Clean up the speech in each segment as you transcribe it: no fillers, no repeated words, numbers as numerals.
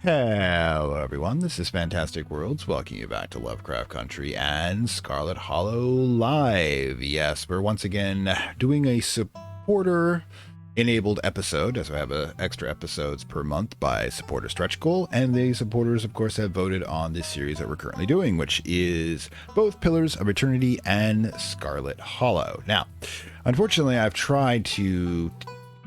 Hello everyone, this is Fantastic Worlds, welcoming you back to Lovecraft Country and Scarlet Hollow Live. Yes, we're once again doing a supporter-enabled episode, as we have extra episodes per month by supporter stretch goal, and the supporters, of course, have voted on this series that we're currently doing, which is both Pillars of Eternity and Scarlet Hollow. Now, unfortunately, I've tried to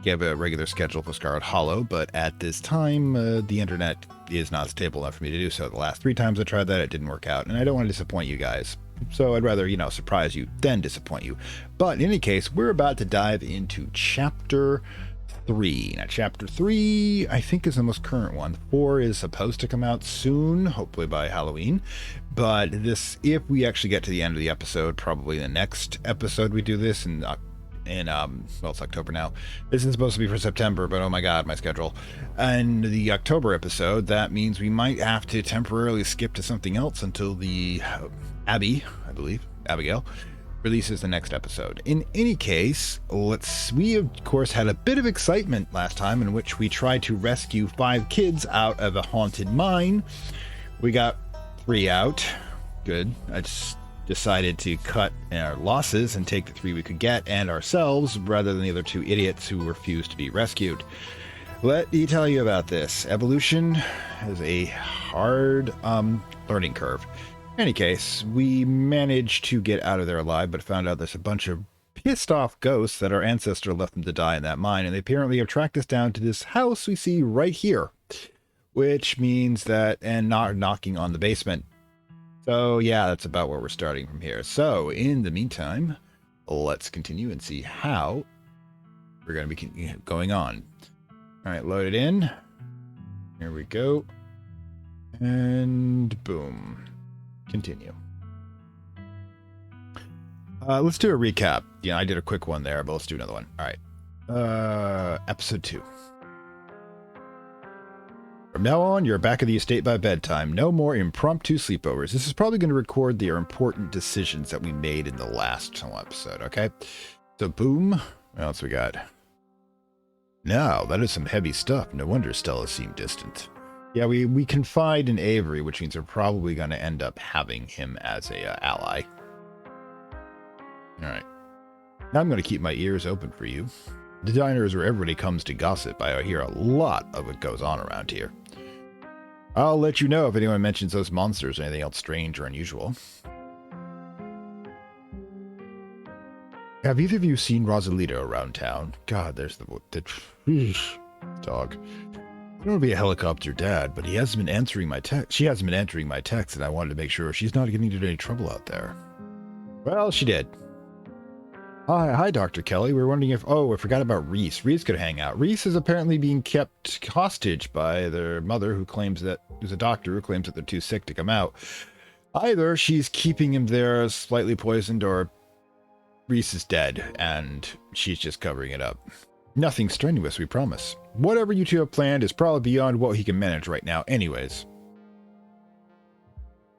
give a regular schedule for Scarlet Hollow, but at this time, the internet is not stable enough for me to do so. The last 3 times I tried that, it didn't work out, and I don't want to disappoint you guys. So I'd rather, surprise you than disappoint you. But in any case, we're about to dive into Chapter 3. Now, Chapter 3, I think, is the most current one. 4 is supposed to come out soon, hopefully by Halloween. But this, if we actually get to the end of the episode, probably the next episode we do this, and well, it's October now. This is supposed to be for September, but oh my god, my schedule. And the October episode, that means we might have to temporarily skip to something else until the Abigail, releases the next episode. In any case, we of course had a bit of excitement last time in which we tried to rescue 5 kids out of a haunted mine. We got 3 out. Good. I just decided to cut our losses and take the 3 we could get and ourselves rather than the other 2 idiots who refused to be rescued. Let me tell you about this. Evolution is a hard learning curve. In any case, we managed to get out of there alive, but found out there's a bunch of pissed off ghosts that our ancestor left them to die in that mine, and they apparently have tracked us down to this house we see right here, which means that, and not knocking on the basement. So yeah, that's about where we're starting from here. So in the meantime, let's continue and see how we're going to be going on. All right, load it in. Here we go. And boom. Continue. Let's do a recap. Yeah, I did a quick one there, but let's do another one. All right. Episode 2. From now on, you're back at the estate by bedtime. No more impromptu sleepovers. This is probably going to record the important decisions that we made in the last episode, okay? So, boom. What else we got? Now, that is some heavy stuff. No wonder Stella seemed distant. Yeah, we confide in Avery, which means we're probably going to end up having him as a ally. All right. Now I'm going to keep my ears open for you. The diner is where everybody comes to gossip. I hear a lot of what goes on around here. I'll let you know if anyone mentions those monsters or anything else strange or unusual. Have either of you seen Rosalito around town? God, there's the dog. I don't want to be a helicopter dad, but he hasn't been answering my text. She hasn't been answering my text, and I wanted to make sure she's not getting into any trouble out there. Well, she did. Hi, Dr. Kelly. We were wondering if... Oh, I forgot about Reese. Reese could hang out. Reese is apparently being kept hostage by their mother, who's a doctor, who claims that they're too sick to come out. Either she's keeping him there slightly poisoned, or Reese is dead, and she's just covering it up. Nothing strenuous, we promise. Whatever you 2 have planned is probably beyond what he can manage right now anyways.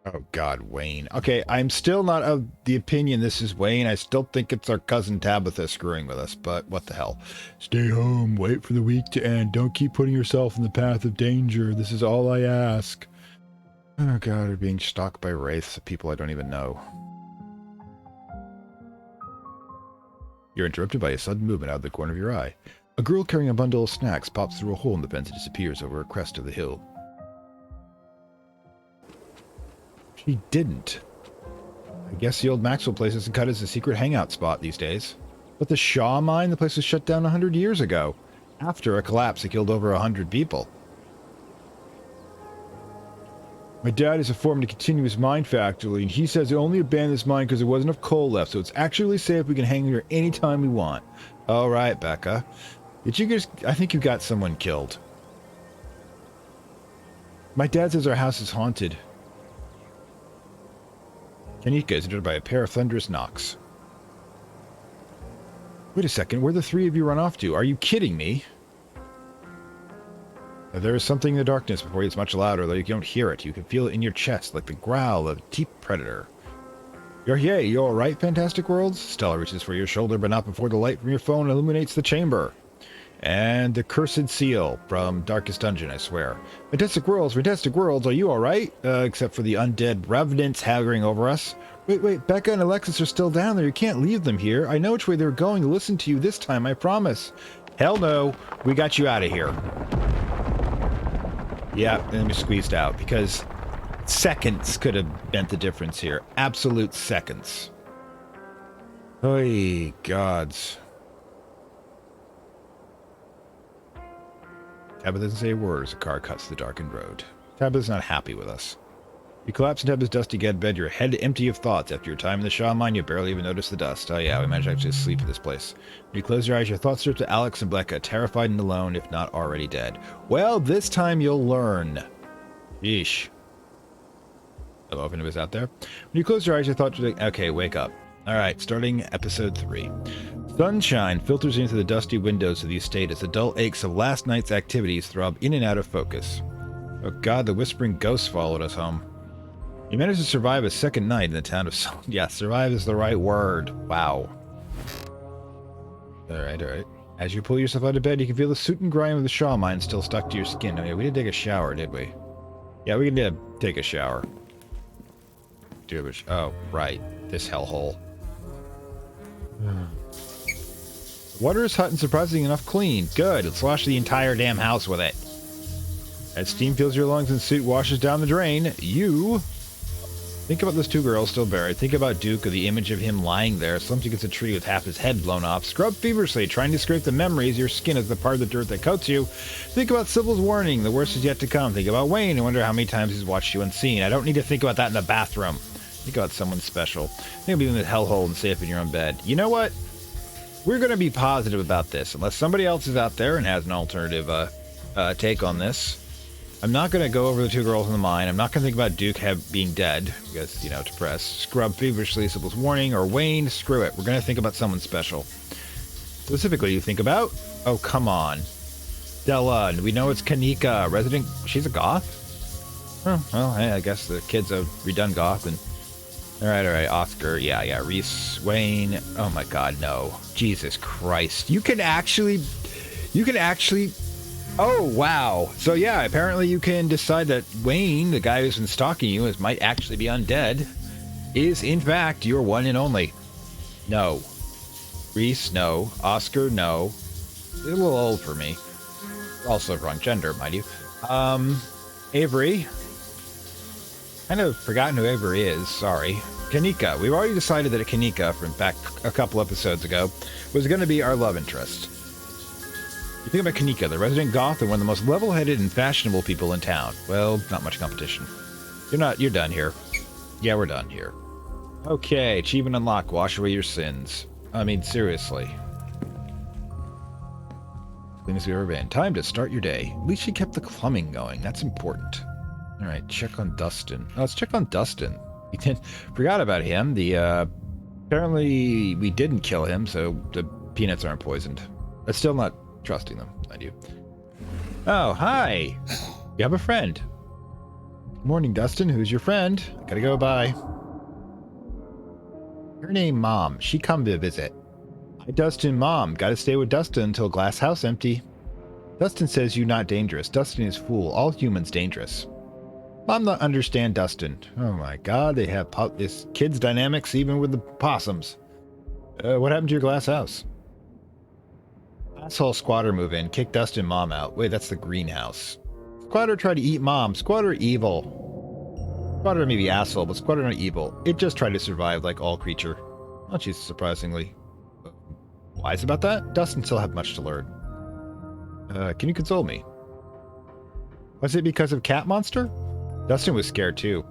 Oh god, Wayne. Okay, I'm still not of the opinion this is Wayne. I still think it's our cousin Tabitha screwing with us, but what the hell. Stay home, wait for the week to end. Don't keep putting yourself in the path of danger. This is all I ask. Oh god, we're being stalked by wraiths of people I don't even know. You're interrupted by a sudden movement out of the corner of your eye. A girl carrying a bundle of snacks pops through a hole in the fence and disappears over a crest of the hill. She didn't. I guess the old Maxwell place isn't cut as a secret hangout spot these days. But the Shaw mine, the place was shut down 100 years ago. After a collapse that killed over 100 people. My dad is a foreman to continuous mine factory, and he says they only abandoned this mine because there wasn't enough coal left, so it's actually safe. We can hang here anytime we want. All right, Becca. I think you got someone killed. My dad says our house is haunted. Kanika is entered by a pair of thunderous knocks. Wait a second, where the 3 of you run off to? Are you kidding me? There is something in the darkness before you. It's much louder, though you don't hear it. You can feel it in your chest, like the growl of a deep predator. You alright, Fantastic Worlds? Stella reaches for your shoulder, but not before the light from your phone illuminates the chamber. And the Cursed Seal from Darkest Dungeon, I swear. Fantastic Worlds, are you alright? Except for the undead revenants hovering over us. Wait, Becca and Alexis are still down there. You can't leave them here. I know which way they're going to listen to you this time, I promise. Hell no. We got you out of here. Yeah, and we squeezed out because seconds could have bent the difference here. Absolute seconds. Oy, gods. Tabitha doesn't say a word as the car cuts the darkened road. Tabitha's not happy with us. You collapse into Tabitha's dusty bed, your head empty of thoughts. After your time in the Shaw mine, you barely even notice the dust. Oh yeah, we managed to actually sleep at this place. When you close your eyes, your thoughts drift to Alex and Becca, terrified and alone, if not already dead. Well, this time you'll learn. Yeesh. Hello, if anybody's out there. When you close your eyes, your thoughts drift. Okay, wake up. Alright, starting episode 3. Sunshine filters into the dusty windows of the estate as the dull aches of last night's activities throb in and out of focus. Oh god, the whispering ghosts followed us home. You managed to survive a second night in the town of Yeah, survive is the right word. Wow. Alright. As you pull yourself out of bed, you can feel the soot and grime of the Shaw mine still stuck to your skin. Oh yeah, we didn't take a shower, did we? Yeah, we did take a shower. Oh, right. This hellhole. Water is hot and surprisingly enough clean. Good. Let's wash the entire damn house with it. As steam fills your lungs and soot washes down the drain, you think about those 2 girls still buried. Think about Duke, or the image of him lying there, slumped against a tree with half his head blown off. Scrub feverishly, trying to scrape the memories. Your skin is the part of the dirt that coats you. Think about Sybil's warning. The worst is yet to come. Think about Wayne and wonder how many times he's watched you unseen. I don't need to think about that in the bathroom. Think about someone special. Think of being in the hellhole and safe in your own bed. You know what? We're going to be positive about this. Unless somebody else is out there and has an alternative take on this. I'm not going to go over the 2 girls in the mine. I'm not going to think about Duke being dead. Because, you know, depressed. Scrub feverishly, Sybil's warning. Or Wayne, screw it. We're going to think about someone special. Specifically, you think about... Oh, come on. Della. We know it's Kanika. Resident... She's a goth? Oh, well, hey, I guess the kids have redone goth and... Alright, Oscar, yeah, Reese, Wayne, oh my god, no. Jesus Christ. You can actually, oh wow. So yeah, apparently you can decide that Wayne, the guy who's been stalking you, might actually be undead, is in fact your one and only. No. Reese, no. Oscar, no. A little old for me. Also wrong gender, mind you. Avery. Kind of forgotten who Avery is, sorry. Kanika. We've already decided that Kanika, from back a couple episodes ago, was going to be our love interest. You think about Kanika, the resident goth and one of the most level-headed and fashionable people in town. Well, not much competition. You're done here. Yeah, we're done here. Okay, achievement unlocked. Wash away your sins. I mean, seriously. Cleanest we've ever been. Time to start your day. At least she kept the plumbing going. That's important. Alright, check on Dustin. Oh, let's check on Dustin. Forgot about him. Apparently we didn't kill him, so the peanuts aren't poisoned. I'm still not trusting them, mind you. Oh, hi! You have a friend. Good morning, Dustin. Who's your friend? Gotta go, bye. Her name, Mom. She come to visit. Hi, Dustin, Mom. Gotta stay with Dustin until glass house empty. Dustin says you not dangerous. Dustin is fool. All humans dangerous. Mom not understand Dustin. Oh my god, they have this kids' dynamics even with the possums. What happened to your glass house? Asshole squatter move in, kick Dustin Mom out. Wait, that's the greenhouse. Squatter tried to eat Mom. Squatter evil. Squatter may be asshole, but squatter not evil. It just tried to survive like all creature. Well, she's surprisingly wise about that. Dustin still have much to learn. Can you console me? Was it because of Cat Monster? Dustin was scared too.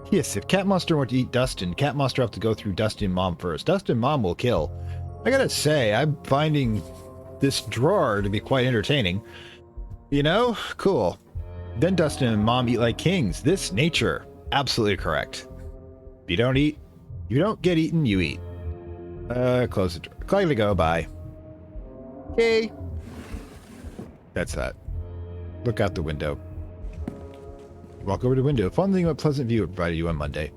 Yes, if Cat Monster were to eat Dustin, Cat Monster have to go through Dustin Mom first. Dustin Mom will kill. I gotta say, I'm finding this drawer to be quite entertaining. You know? Cool. Then Dustin and Mom eat like kings. This nature. Absolutely correct. If you don't eat, you don't get eaten, you eat. Close the door. Glad to go, bye. Okay. That's that. Look out the window. Walk over to the window. Fun thing about pleasant view it provided you on Monday.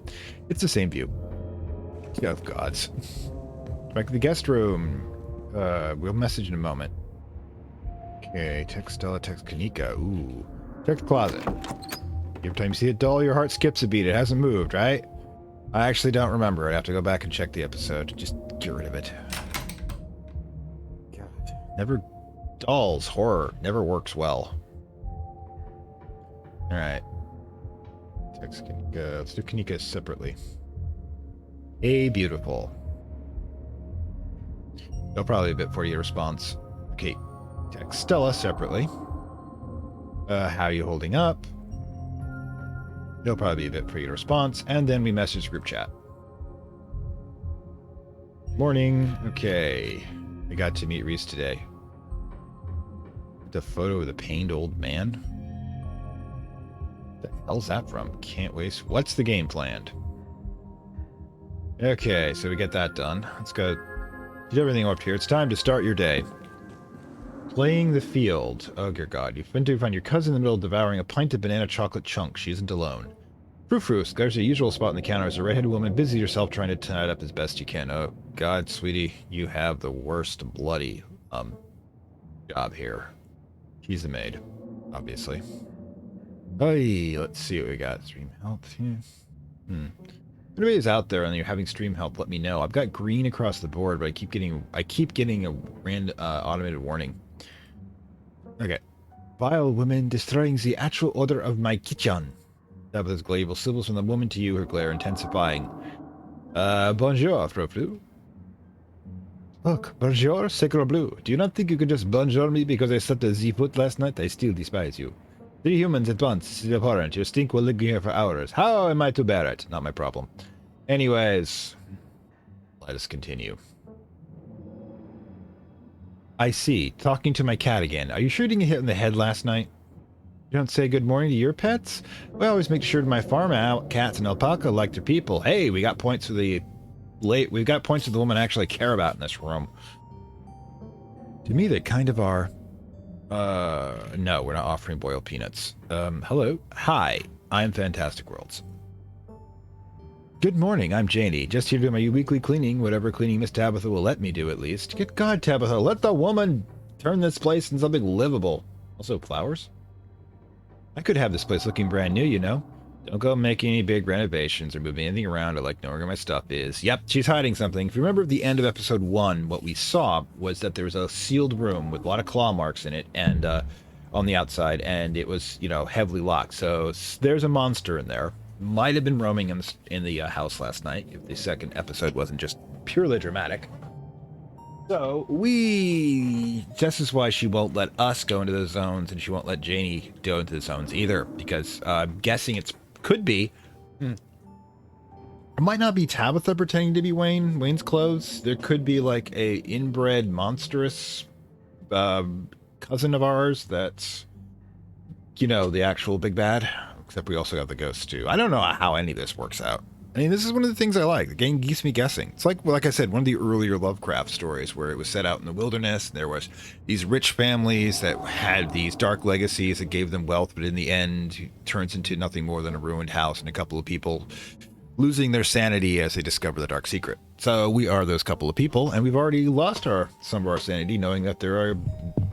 It's the same view. Oh, gods. Back to the guest room. We'll message in a moment. Okay, text Stella, text Kanika. Ooh. Check the closet. Every time you see a doll, your heart skips a beat. It hasn't moved, right? I actually don't remember. I'd have to go back and check the episode. Just get rid of it. God. Never... Dolls, horror, never works well. Alright. Text Kanika. Let's do Kanika separately. Hey, beautiful. They'll probably be a bit for your response. Okay. Text Stella separately. How are you holding up? It'll probably be a bit for your response. And then we message group chat. Morning. Okay. I got to meet Reese today. The photo of the pained old man? What the hell's that from? Can't waste. What's the game planned? Okay, so we get that done. Let's go. Get everything up here. It's time to start your day. Playing the field. Oh, dear God. You've been to find your cousin in the middle devouring a pint of banana chocolate chunk. She isn't alone. Frou-frou, there's a usual spot on the counter as a red-headed woman. Busy yourself trying to tie it up as best you can. Oh, God, sweetie. You have the worst bloody, job here. She's the maid, obviously. Hey, let's see what we got. Stream help. Yeah. If anybody's out there and you're having stream help, let me know. I've got green across the board, but I keep getting a random automated warning. Okay. Vile women destroying the actual order of my kitchen. That was glare syllables from the woman to you, her glare intensifying. Bonjour, frou-frou. Look, bonjour, sacre bleu. Do you not think you could just bonjour me because I slept at the foot last night? I still despise you. 3 humans at once. This is abhorrent. Your stink will linger here for hours. How am I to bear it? Not my problem. Anyways, let us continue. I see. Talking to my cat again. Are you sure you didn't get hit in the head last night? You don't say good morning to your pets? We always make sure to my farm cats and alpaca like their people. Hey, we got points for the we've got points for the woman I actually care about in this room. To me, they kind of are. No, we're not offering boiled peanuts. Hello. Hi, I'm Fantastic Worlds. Good morning, I'm Janie. Just here to do my weekly cleaning, whatever cleaning Miss Tabitha will let me do at least. Good God, Tabitha, let the woman turn this place into something livable. Also, flowers? I could have this place looking brand new, you know. Don't go making any big renovations or moving anything around or like knowing where my stuff is. Yep, she's hiding something. If you remember at the end of episode 1, what we saw was that there was a sealed room with a lot of claw marks in it and on the outside, and it was, you know, heavily locked. So there's a monster in there. Might have been roaming in the house last night if the second episode wasn't just purely dramatic. So this is why she won't let us go into the zones, and she won't let Janie go into the zones either, because I'm guessing could be. It might not be Tabitha pretending to be Wayne's clothes. There could be like a inbred monstrous cousin of ours that's, you know, the actual big bad. Except we also got the ghost too. I don't know how any of this works out. I mean, this is one of the things I like. The game keeps me guessing. It's like I said, one of the earlier Lovecraft stories where it was set out in the wilderness. And there was these rich families that had these dark legacies that gave them wealth, but in the end, it turns into nothing more than a ruined house and a couple of people losing their sanity as they discover the dark secret. So we are those couple of people, and we've already lost some of our sanity, knowing that there are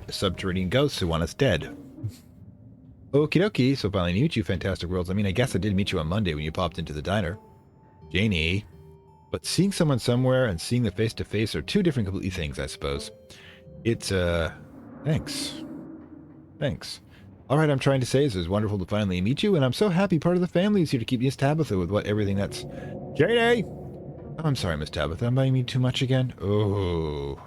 subterranean ghosts who want us dead. Okie dokie, so finally meet you, Fantastic Worlds. I mean, I guess I did meet you on Monday when you popped into the diner. Janie. But seeing someone somewhere and seeing the face-to-face are two different completely things, I suppose. It's, thanks. Thanks. All right, I'm trying to say is it's wonderful to finally meet you, and I'm so happy part of the family is here to keep Miss Tabitha with everything that's... Janie! Oh, I'm sorry, Miss Tabitha. I'm buying you too much again? Oh.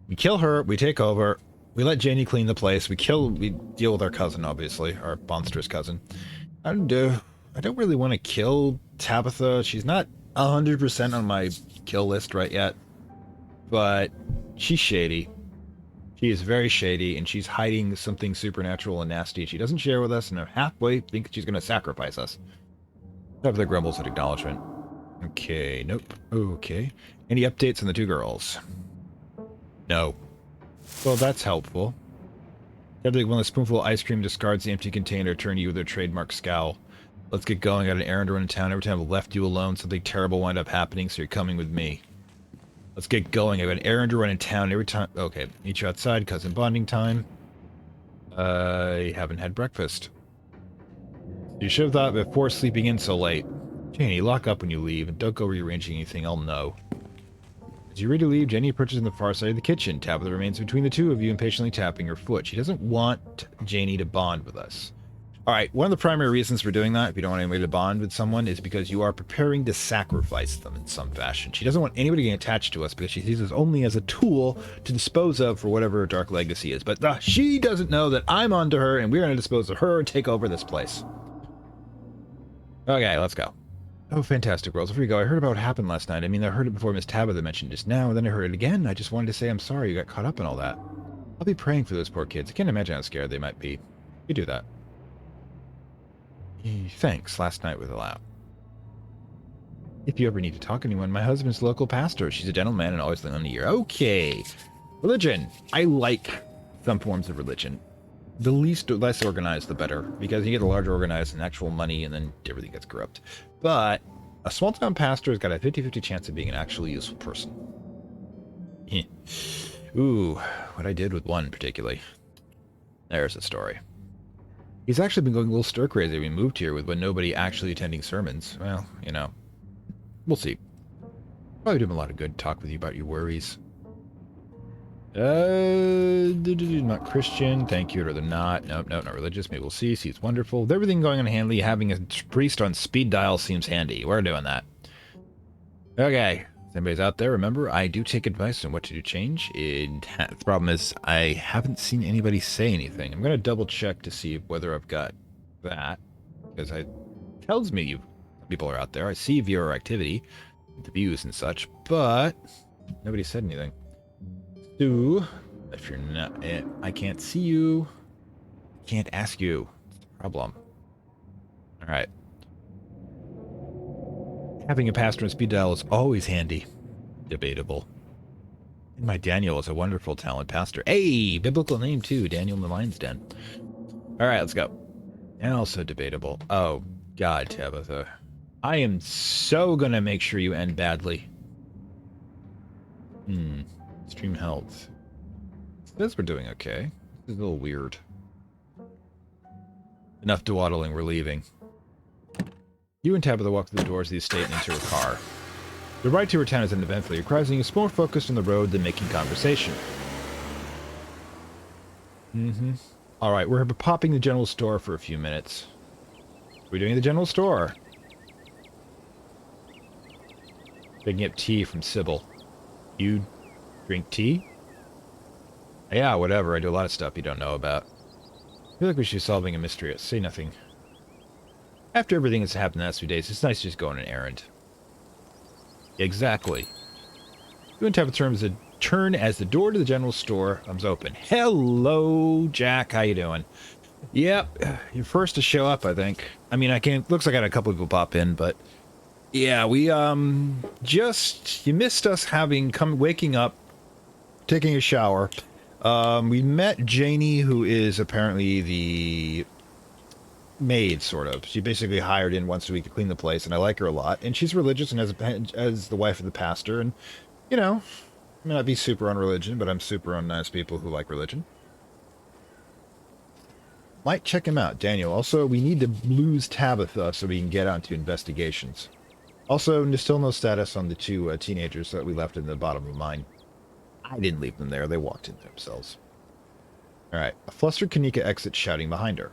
We kill her, we take over, we let Janie clean the place, we deal with our cousin, obviously, our monstrous cousin. And, I don't really want to kill Tabitha. She's not 100% on my kill list right yet. But she's shady. She is very shady, and she's hiding something supernatural and nasty. She doesn't share with us, and I halfway think she's going to sacrifice us. Tabitha grumbles at acknowledgement. Okay, nope. Okay. Any updates on the two girls? No. Well, that's helpful. Tabitha, when a spoonful of ice cream discards the empty container, turn to you with her trademark scowl. Let's get going. I got an errand to run in town. Every time I've left you alone, something terrible wound up happening, so you're coming with me. Let's get going. I've got an errand to run in town every time. Okay, meet you outside, cousin bonding time. I haven't had breakfast. You should have thought before sleeping in so late. Janie, lock up when you leave, and don't go rearranging anything, I'll know. As you ready to leave, Jenny approaches on the far side of the kitchen. Tabitha remains between the two of you, impatiently tapping her foot. She doesn't want Janie to bond with us. Alright, one of the primary reasons for doing that, if you don't want anybody to bond with someone, is because you are preparing to sacrifice them in some fashion. She doesn't want anybody getting attached to us because she sees us only as a tool to dispose of for whatever her dark legacy is. But she doesn't know that I'm onto her, and we're going to dispose of her and take over this place. Okay, let's go. Oh, fantastic, Rose. Before you go, I heard about what happened last night. I mean, I heard it before Miss Tabitha mentioned just now, and then I heard it again. I just wanted to say I'm sorry you got caught up in all that. I'll be praying for those poor kids. I can't imagine how scared they might be. You do that. Thanks. Last night was a lot. If you ever need to talk to anyone, my husband's the local pastor. She's a gentleman and always lend a ear. Okay. Religion. I like some forms of religion. The less organized, the better, because you get a larger organized and actual money, and then everything gets corrupt. But a small-town pastor has got a 50-50 chance of being an actually useful person. Ooh, what I did with one particularly. There's a story. He's actually been going a little stir-crazy when we moved here with nobody actually attending sermons. Well, you know, we'll see. Probably do him a lot of good to talk with you about your worries. Not Christian. Thank you. I'd rather not. Nope, not religious. Maybe we'll see. Seems wonderful. With everything going on handily, having a priest on speed dial seems handy. We're doing that. Okay. If anybody's out there, remember, I do take advice on what to do change. The problem is I haven't seen anybody say anything. I'm going to double check to see whether I've got that. Because it tells me people are out there. I see viewer activity, the views and such, but nobody said anything. So, if you're not, I can't see you. Can't ask you. It's a problem. All right. Having a pastor on speed dial is always handy. Debatable. And my Daniel is a wonderful talent pastor. Hey, biblical name too, Daniel in the Lion's Den. All right, let's go. And also debatable. Oh, God, Tabitha. I am so gonna make sure you end badly. Extreme health. Says we're doing okay. This is a little weird. Enough dawdling, we're leaving. You and Tabitha walk through the doors of the estate and into her car. The ride to her town is uneventful. Your cruising is more focused on the road than making conversation. Alright, we're popping the general store for a few minutes. What are we doing at the general store? Picking up tea from Sybil. You drink tea? Yeah, whatever. I do a lot of stuff you don't know about. I feel like we should be solving a mystery. Say nothing. After everything that's happened the last few days, it's nice to just go on an errand. Exactly. You and Tabitha turn as the door to the general store comes open. Hello, Jack. How you doing? Yep, you're first to show up, I think. I mean, looks like I had a couple people pop in, but yeah, we you missed us waking up, taking a shower. We met Janie, who is apparently the maid, sort of. She basically hired in once a week to clean the place, and I like her a lot. And she's religious and as the wife of the pastor, and, you know, I may not be super on religion, but I'm super on nice people who like religion. Might check him out, Daniel. Also, we need to lose Tabitha so we can get on to investigations. Also, there's still no status on the two teenagers that we left in the bottom of the mine. I didn't leave them there. They walked in themselves. Alright. A flustered Kanika exits, shouting behind her.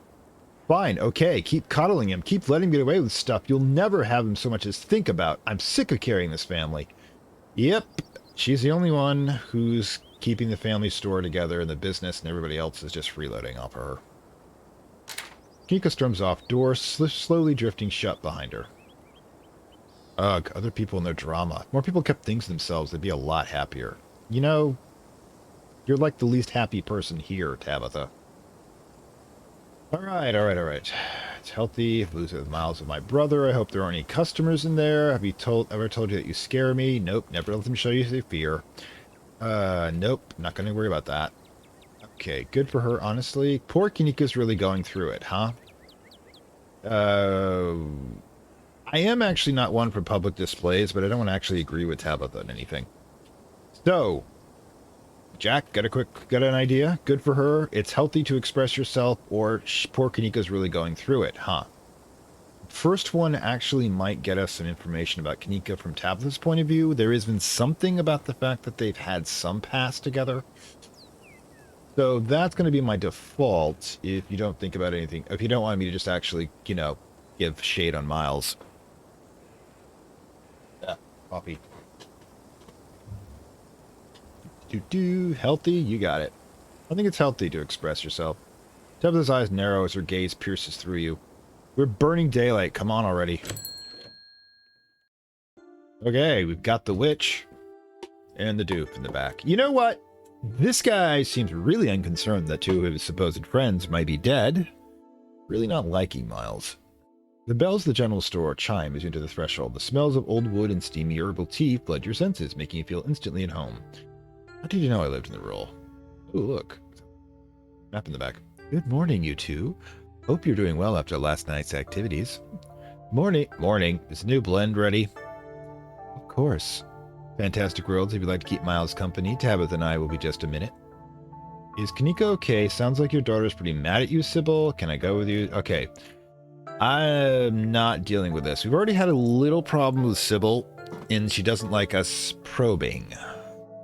Fine, okay, keep coddling him. Keep letting him get away with stuff you'll never have him so much as think about. I'm sick of carrying this family. Yep, she's the only one who's keeping the family store together and the business, and everybody else is just freeloading off of her. Kanika storms off, door slowly drifting shut behind her. Ugh, other people and their drama. If more people kept things to themselves, they'd be a lot happier. You know, you're like the least happy person here, Tabitha. Alright. It's healthy. I've losing the miles of my brother. I hope there aren't any customers in there. Have you ever told you that you scare me? Nope, never let them show you their fear. Nope, not gonna worry about that. Okay, good for her, honestly. Poor Kinika's really going through it, huh? I am actually not one for public displays, but I don't want to actually agree with Tabitha on anything. So, Jack, got an idea? Good for her. It's healthy to express yourself, or poor Kanika's really going through it, huh? First one actually might get us some information about Kanika from Tabitha's point of view. There has been something about the fact that they've had some past together. So that's going to be my default if you don't think about anything. If you don't want me to just actually, you know, give shade on Miles. Yeah, coffee. Healthy? You got it. I think it's healthy to express yourself. Tabitha's eyes narrow as her gaze pierces through you. We're burning daylight. Come on already. Okay, we've got the witch and the dupe in the back. You know what? This guy seems really unconcerned that two of his supposed friends might be dead. Really not liking Miles. The bells of the general store chime as you enter the threshold. The smells of old wood and steamy herbal tea flood your senses, making you feel instantly at home. How did you know I lived in the rural? Oh, look. Map in the back. Good morning, you two. Hope you're doing well after last night's activities. Morning. Is the new blend ready? Of course. Fantastic Worlds, if you'd like to keep Miles company, Tabitha and I will be just a minute. Is Kanika okay? Sounds like your daughter's pretty mad at you, Sybil. Can I go with you? Okay. I'm not dealing with this. We've already had a little problem with Sybil, and she doesn't like us probing.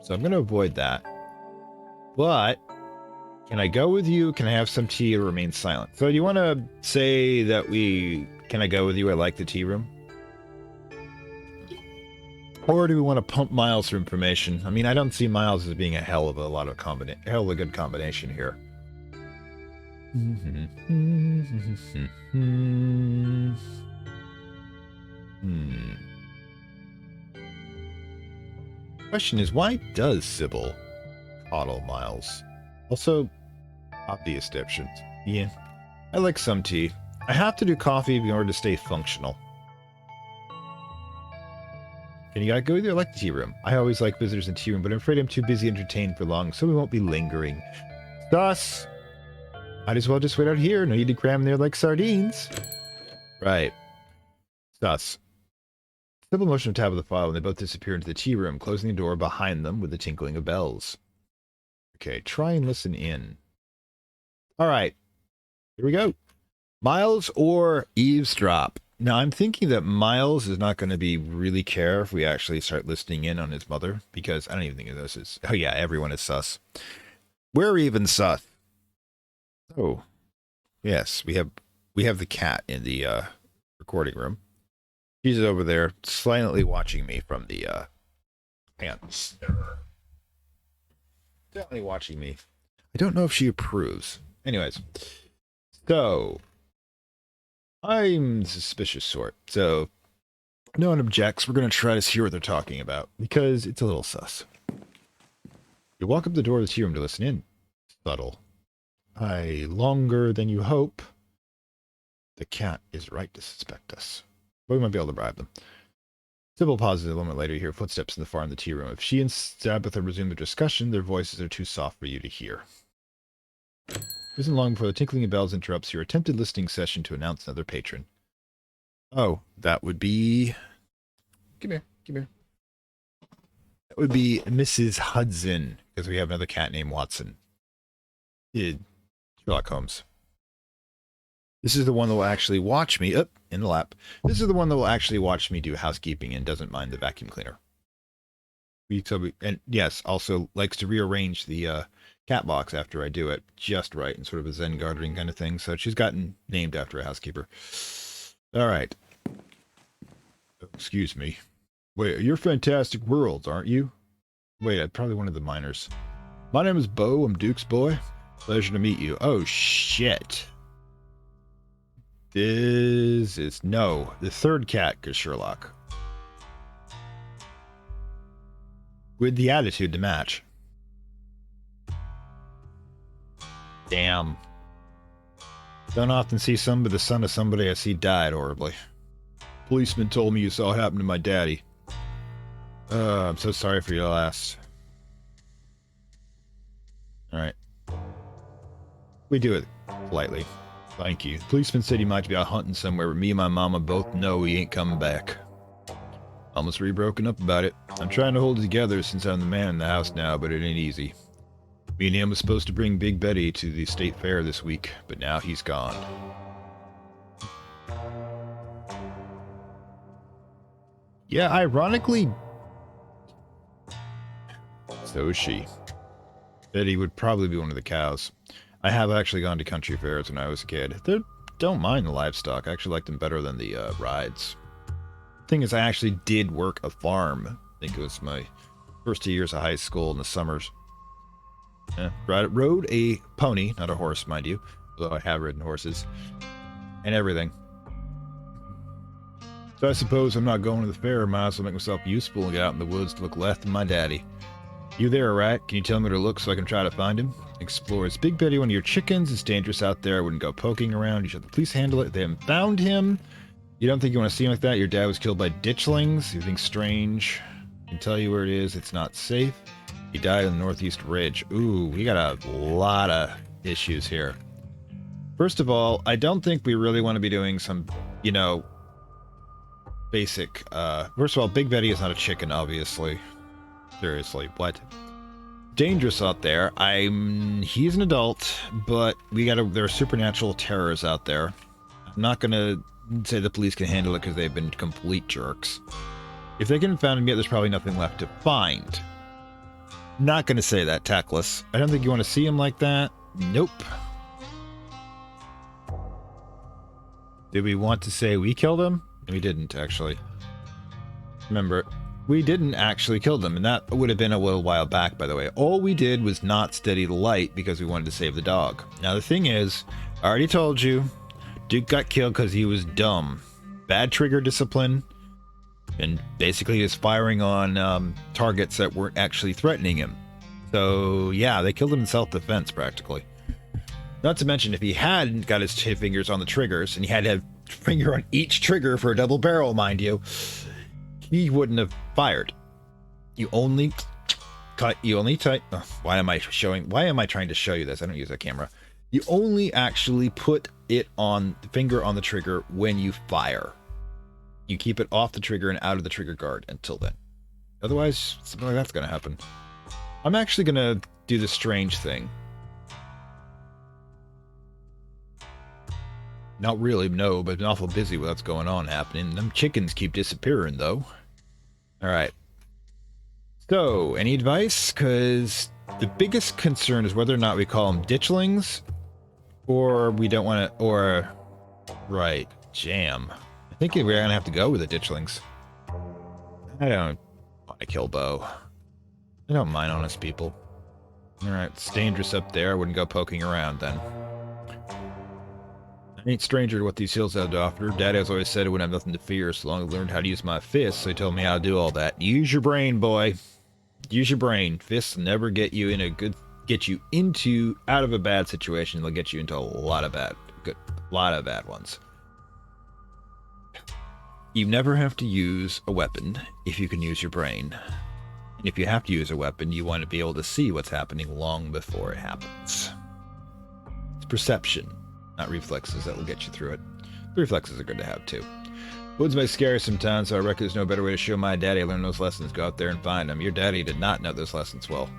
So I'm going to avoid that. But, can I go with you? Can I have some tea or remain silent? So do you want to say that can I go with you? I like the tea room. Or do we want to pump Miles for information? I mean, I don't see Miles as being a hell of a good combination here. Question is, why does Sybil coddle Miles? Also, obvious options. Yeah, I like some tea. I have to do coffee in order to stay functional. Can you go with you? I like the tea room. I always like visitors in the tea room, but I'm afraid I'm too busy entertained for long, so we won't be lingering. Thus, might as well just wait out here. No need to cram there like sardines. Right. Thus. Simple motion of tab of the file, and they both disappear into the tea room, closing the door behind them with the tinkling of bells. Okay, try and listen in. All right. Here we go. Miles or eavesdrop. Now, I'm thinking that Miles is not going to be really care if we actually start listening in on his mother, because I don't even think of this as... Oh, yeah, everyone is sus. We're even sus. Oh, yes, we have the cat in the recording room. She's over there silently watching me from the... Hang on. Silently watching me. I don't know if she approves. Anyways, so... I'm the suspicious sort, so no one objects. We're going to try to hear what they're talking about, because it's a little sus. You walk up the door of the tea room to listen in. Subtle. Aye, longer than you hope. The cat is right to suspect us, but we might be able to bribe them. Sybil pauses a moment later. You hear footsteps in the far end of the tea room. If she and Tabitha resume their discussion, their voices are too soft for you to hear. It isn't long before the tinkling of bells interrupts your attempted listening session to announce another patron. Oh, that would be... Come here. That would be Mrs. Hudson, because we have another cat named Watson. Sherlock Holmes. This is the one that will actually watch me... in the lap. This is the one that will actually watch me do housekeeping and doesn't mind the vacuum cleaner. And yes, also likes to rearrange the... cat box after I do it just right, and sort of a Zen gardening kind of thing. So she's gotten named after a housekeeper. All right. Excuse me. Wait, you're Fantastic Worlds, aren't you? Wait, I'm probably one of the miners. My name is Bo. I'm Duke's boy. Pleasure to meet you. Oh, shit. This is... No, the third cat is Sherlock. With the attitude to match. Damn. Don't often see somebody the son of somebody I see died horribly. Policeman told me you saw it happen to my daddy. I'm so sorry for your loss. Alright. We do it politely. Thank you. Policeman said he might be out hunting somewhere, but me and my mama both know he ain't coming back. Almost re-broken up about it. I'm trying to hold it together since I'm the man in the house now, but it ain't easy. Me and him was supposed to bring Big Betty to the state fair this week, but now he's gone. Yeah, ironically, so is she. Betty would probably be one of the cows. I have actually gone to country fairs when I was a kid. They don't mind the livestock. I actually liked them better than the rides. Thing is, I actually did work a farm. I think it was my first 2 years of high school in the summers. Yeah, rode a pony, not a horse, mind you, although I have ridden horses, and everything. So I suppose I'm not going to the fair. I might as well make myself useful and get out in the woods to look left of my daddy. You there, rat? Can you tell me where to look so I can try to find him? Explore. Is Big Betty one of your chickens? It's dangerous out there. I wouldn't go poking around. You should let the police handle it. They haven't found him. You don't think you want to see him like that? Your dad was killed by ditchlings. You think strange? I can tell you where it is. It's not safe. He died on the Northeast Ridge. Ooh, we got a lot of issues here. First of all, I don't think we really want to be doing some, you know, basic, first of all, Big Betty is not a chicken, obviously. Seriously, what? Dangerous out there. He's an adult, but there are supernatural terrors out there. I'm not gonna say the police can handle it because they've been complete jerks. If they can find him yet, there's probably nothing left to find. Not gonna say that, tactless. I don't think you want to see him like that. Nope. Did we want to say we killed him? We didn't, actually. Remember, we didn't actually kill them, and that would have been a little while back, by the way. All we did was not steady the light because we wanted to save the dog. Now, the thing is, I already told you, Duke got killed because he was dumb. Bad trigger discipline, and basically he was firing on targets that weren't actually threatening him. So, yeah, they killed him in self-defense, practically. Not to mention, if he hadn't got his fingers on the triggers, and he had to have finger on each trigger for a double barrel, mind you, he wouldn't have fired. You only cut, why am I trying to show you this? I don't use a camera. You only actually put it on the finger on the trigger when you fire. You keep it off the trigger and out of the trigger guard until then. Otherwise, something like that's going to happen. I'm actually going to do the strange thing. Not really, no, but I'm awful busy with what's going on happening. Them chickens keep disappearing, though. Alright. So, any advice? Because the biggest concern is whether or not we call them ditchlings, or we don't want to, or... Right, jam. I think we're going to have to go with the ditchlings. I don't want to kill Bo. I don't mind honest people. Alright, it's dangerous up there. I wouldn't go poking around, then. I ain't stranger to what these hills have to offer. Daddy has always said I wouldn't have nothing to fear so long as I learned how to use my fists, so he told me how to do all that. Use your brain, boy. Use your brain. Fists never get you in a good, out of a bad situation. They'll get you into a lot of bad ones. You never have to use a weapon if you can use your brain. And if you have to use a weapon, you want to be able to see what's happening long before it happens. It's perception, not reflexes, that will get you through it. The reflexes are good to have, too. Woods may scare sometimes, so I reckon there's no better way to show my daddy I learned those lessons. Go out there and find them. Your daddy did not know those lessons well.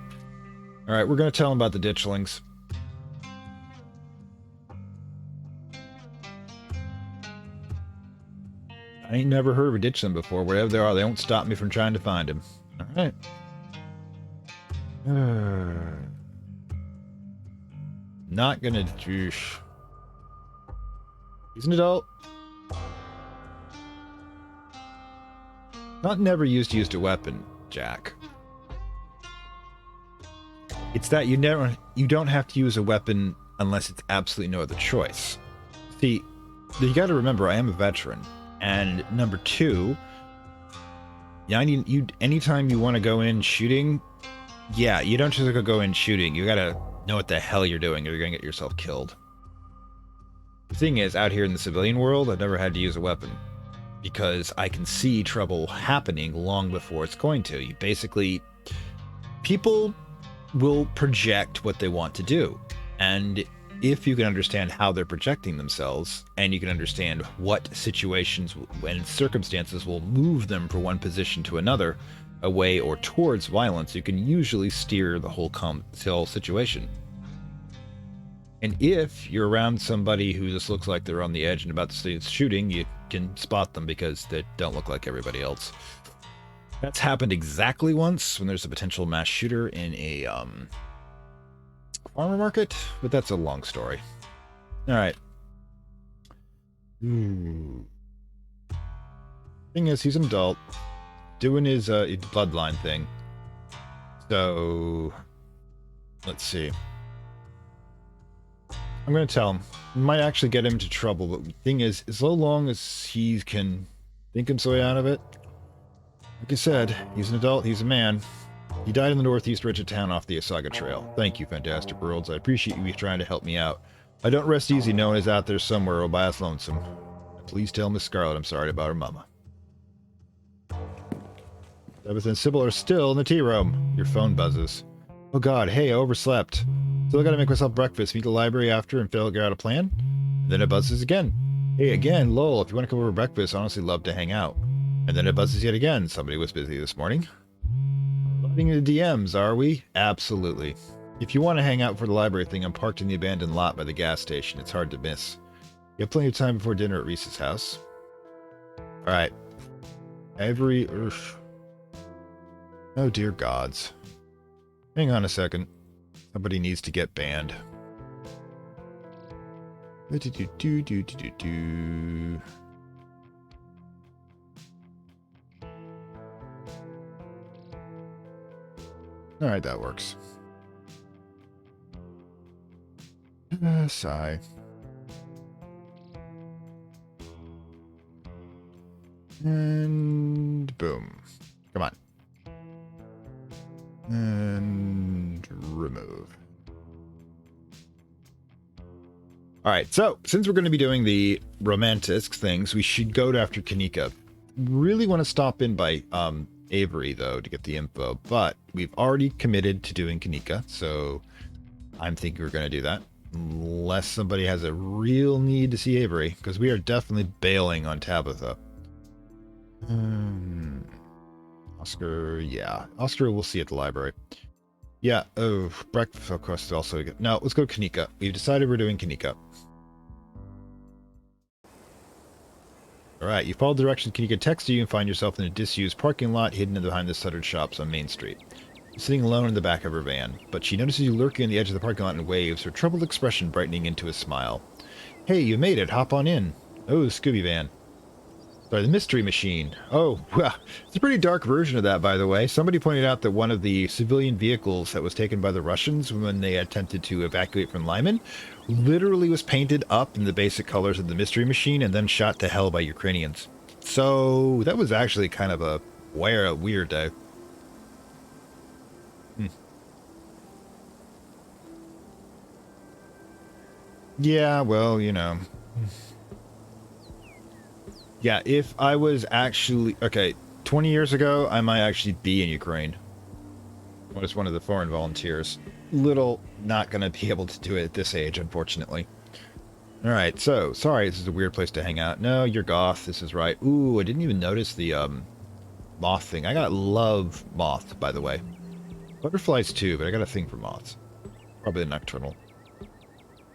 Alright, we're going to tell him about the ditchlings. I ain't never heard of a ditchling before. Wherever they are, they won't stop me from trying to find him. Alright. Not gonna... He's an adult. Not never used a weapon, Jack. It's that you don't have to use a weapon unless it's absolutely no other choice. See, you gotta remember, I am a veteran. And number two, anytime you want to go in shooting, yeah, you don't just go in shooting. You gotta know what the hell you're doing or you're gonna get yourself killed. The thing is, out here in the civilian world, I've never had to use a weapon because I can see trouble happening long before it's going to. You basically, people will project what they want to do. And if you can understand how they're projecting themselves, and you can understand what situations and circumstances will move them from one position to another, away or towards violence, you can usually steer the whole situation. And if you're around somebody who just looks like they're on the edge and about to start shooting, you can spot them because they don't look like everybody else. That's happened exactly once when there's a potential mass shooter in a farmer market, but that's a long story. All right. Thing is, he's an adult doing his bloodline thing. So let's see. I'm going to tell him. It might actually get him into trouble, but the thing is, so long as he can think his way out of it. Like I said, he's an adult, he's a man. He died in the northeast ridge of town off the Asaga Trail. Thank you, Fantastic Worlds. I appreciate you trying to help me out. I don't rest easy knowing he's out there somewhere all by us lonesome. Please tell Miss Scarlet I'm sorry about her mama. Tabitha and Sybil are still in the tea room. Your phone buzzes. Oh god, hey, I overslept. Still gotta make myself breakfast, meet the library after, and figure out a plan. And then it buzzes again. Hey, again, lol, if you want to come over for breakfast, I'd honestly love to hang out. And then it buzzes yet again. Somebody was busy this morning. Loading the DMs, are we? Absolutely. If you want to hang out for the library thing, I'm parked in the abandoned lot by the gas station. It's hard to miss. You have plenty of time before dinner at Reese's house. Alright. Oh dear gods. Hang on a second. Somebody needs to get banned. Alright, that works. Sigh. And boom. Come on. And remove. Alright, so since we're going to be doing the romantic things, we should go after Kanika. Really want to stop in by Avery, though, to get the info, but we've already committed to doing Kanika, so I'm thinking we're going to do that. Unless somebody has a real need to see Avery, because we are definitely bailing on Tabitha. Oscar, yeah. Oscar we'll see at the library. Yeah, oh, breakfast, of course, also good. No, let's go Kanika. We've decided we're doing Kanika. Alright, you follow the directions Kanika texted you and find yourself in a disused parking lot hidden behind the shuttered shops on Main Street. You're sitting alone in the back of her van, but she notices you lurking on the edge of the parking lot and waves, her troubled expression brightening into a smile. Hey, you made it. Hop on in. Oh, the Scooby van. Sorry, the Mystery Machine. Oh, well, it's a pretty dark version of that, by the way. Somebody pointed out that one of the civilian vehicles that was taken by the Russians when they attempted to evacuate from Lyman literally was painted up in the basic colors of the Mystery Machine and then shot to hell by Ukrainians. So that was actually kind of a weird day. Yeah, well, you know. Yeah, if I was actually... Okay, 20 years ago, I might actually be in Ukraine. I was one of the foreign volunteers. Little not going to be able to do it at this age, unfortunately. Alright, so, sorry, this is a weird place to hang out. No, you're goth, this is right. Ooh, I didn't even notice the, moth thing. I love moth, by the way. Butterflies too, but I got a thing for moths. Probably the nocturnal.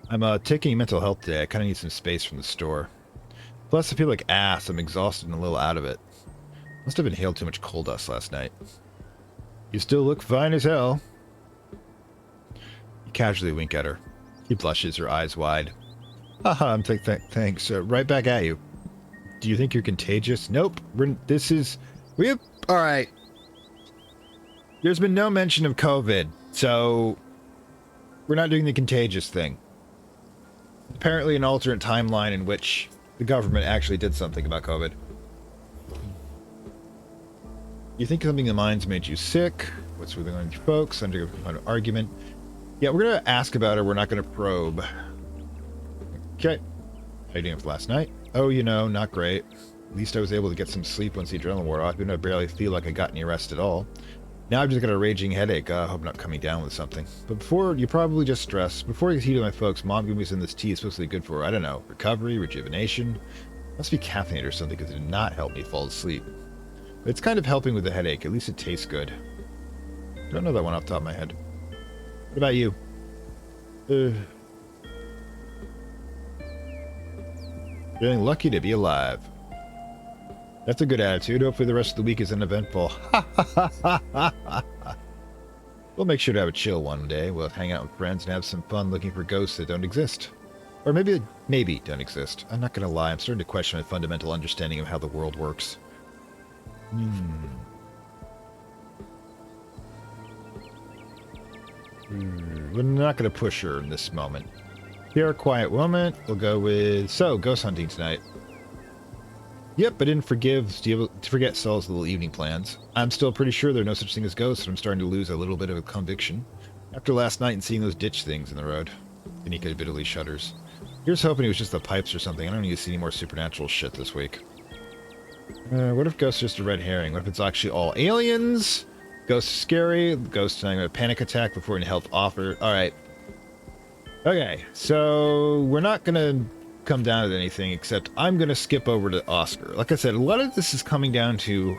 I'm, taking mental health today. I kind of need some space from the store. Plus, I feel like ass. I'm exhausted and a little out of it. Must have inhaled too much coal dust last night. You still look fine as hell. You casually wink at her. He blushes, her eyes wide. Haha, I'm thanks. Right back at you. Do you think you're contagious? Nope. Alright. There's been no mention of COVID, so we're not doing the contagious thing. Apparently an alternate timeline in which the government actually did something about COVID. You think something in the mind's made you sick? What's really going on with you folks? Under an argument. Yeah, we're going to ask about her. We're not going to probe. Okay. How you doing for last night? Oh, you know, not great. At least I was able to get some sleep once the adrenaline wore off, even though I barely feel like I got any rest at all. Now I've just got a raging headache. I hope I'm not coming down with something. But before, you're probably just stressed. Before I get heated with my folks, Mom gave me some of this tea. It's supposed to be good for, I don't know, recovery, rejuvenation. Must be caffeinated or something because it did not help me fall asleep. But it's kind of helping with the headache. At least it tastes good. Don't know that one off the top of my head. What about you? Feeling lucky to be alive. That's a good attitude. Hopefully the rest of the week is uneventful. We'll make sure to have a chill one day. We'll hang out with friends and have some fun looking for ghosts that don't exist. Or maybe don't exist. I'm not going to lie. I'm starting to question my fundamental understanding of how the world works. We're not going to push her in this moment. Here, a quiet moment. We'll go with... So, ghost hunting tonight. Yep, I didn't forget Saul's little evening plans. I'm still pretty sure there are no such thing as ghosts, and I'm starting to lose a little bit of a conviction. After last night and seeing those ditch things in the road. Kanika bitterly shudders. Here's hoping it was just the pipes or something. I don't need to see any more supernatural shit this week. What if ghosts are just a red herring? What if it's actually all aliens? Ghosts are scary. Ghosts having a panic attack before any help offered. Alright. Okay, so we're not going to come down to anything except I'm going to skip over to Oscar. Like I said, a lot of this is coming down to,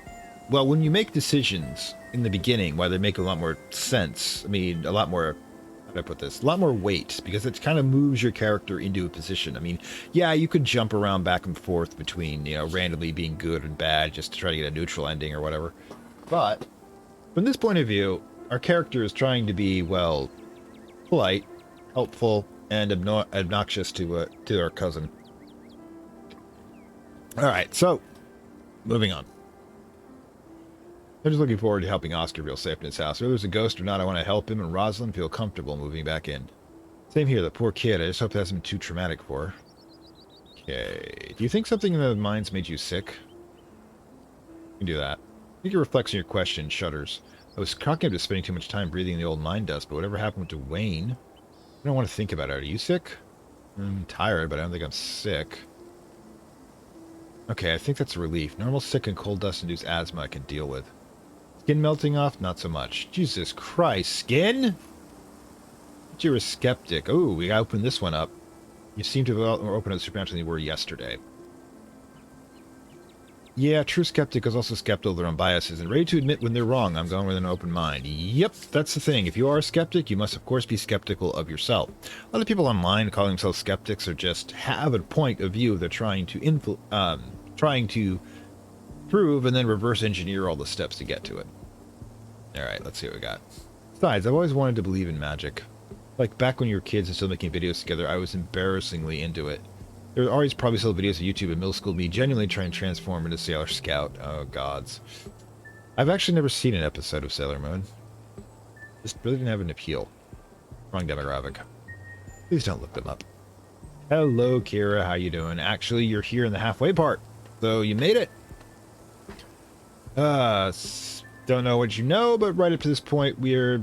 well, when you make decisions in the beginning, why they make a lot more sense. I mean, a lot more, how do I put this? A lot more weight, because it kind of moves your character into a position. I mean, yeah, you could jump around back and forth between, you know, randomly being good and bad just to try to get a neutral ending or whatever. But from this point of view, our character is trying to be, well, polite, helpful, and obnoxious to our cousin. Alright, so, moving on. I'm just looking forward to helping Oscar feel safe in his house. Whether there's a ghost or not, I want to help him and Rosalind feel comfortable moving back in. Same here, the poor kid. I just hope it hasn't been too traumatic for her. Okay. Do you think something in the mines made you sick? You can do that. I think it reflects on your question, shudders. I was chalking up to spending too much time breathing in the old mine dust, but whatever happened to Wayne... I don't want to think about it. Are you sick? I'm tired, but I don't think I'm sick. Okay, I think that's a relief. Normal sick and cold dust induced asthma I can deal with. Skin melting off? Not so much. Jesus Christ, skin? But you're a skeptic. Oh, we gotta open this one up. You seem to have more open to the supernatural than you were yesterday. Yeah, true skeptic is also skeptical of their own biases and ready to admit when they're wrong. I'm going with an open mind. Yep, that's the thing. If you are a skeptic, you must of course be skeptical of yourself. A lot of people online calling themselves skeptics or just have a point of view they're trying to prove and then reverse engineer all the steps to get to it. Alright, let's see what we got. Besides, I've always wanted to believe in magic. Like back when you were kids and still making videos together, I was embarrassingly into it. There are always probably still videos of YouTube in middle school me genuinely trying to transform into Sailor Scout. Oh, gods. I've actually never seen an episode of Sailor Moon. Just really didn't have an appeal. Wrong demographic. Please don't look them up. Hello, Kira. How you doing? Actually, you're here in the halfway part. So you made it. Don't know what you know, but right up to this point, we're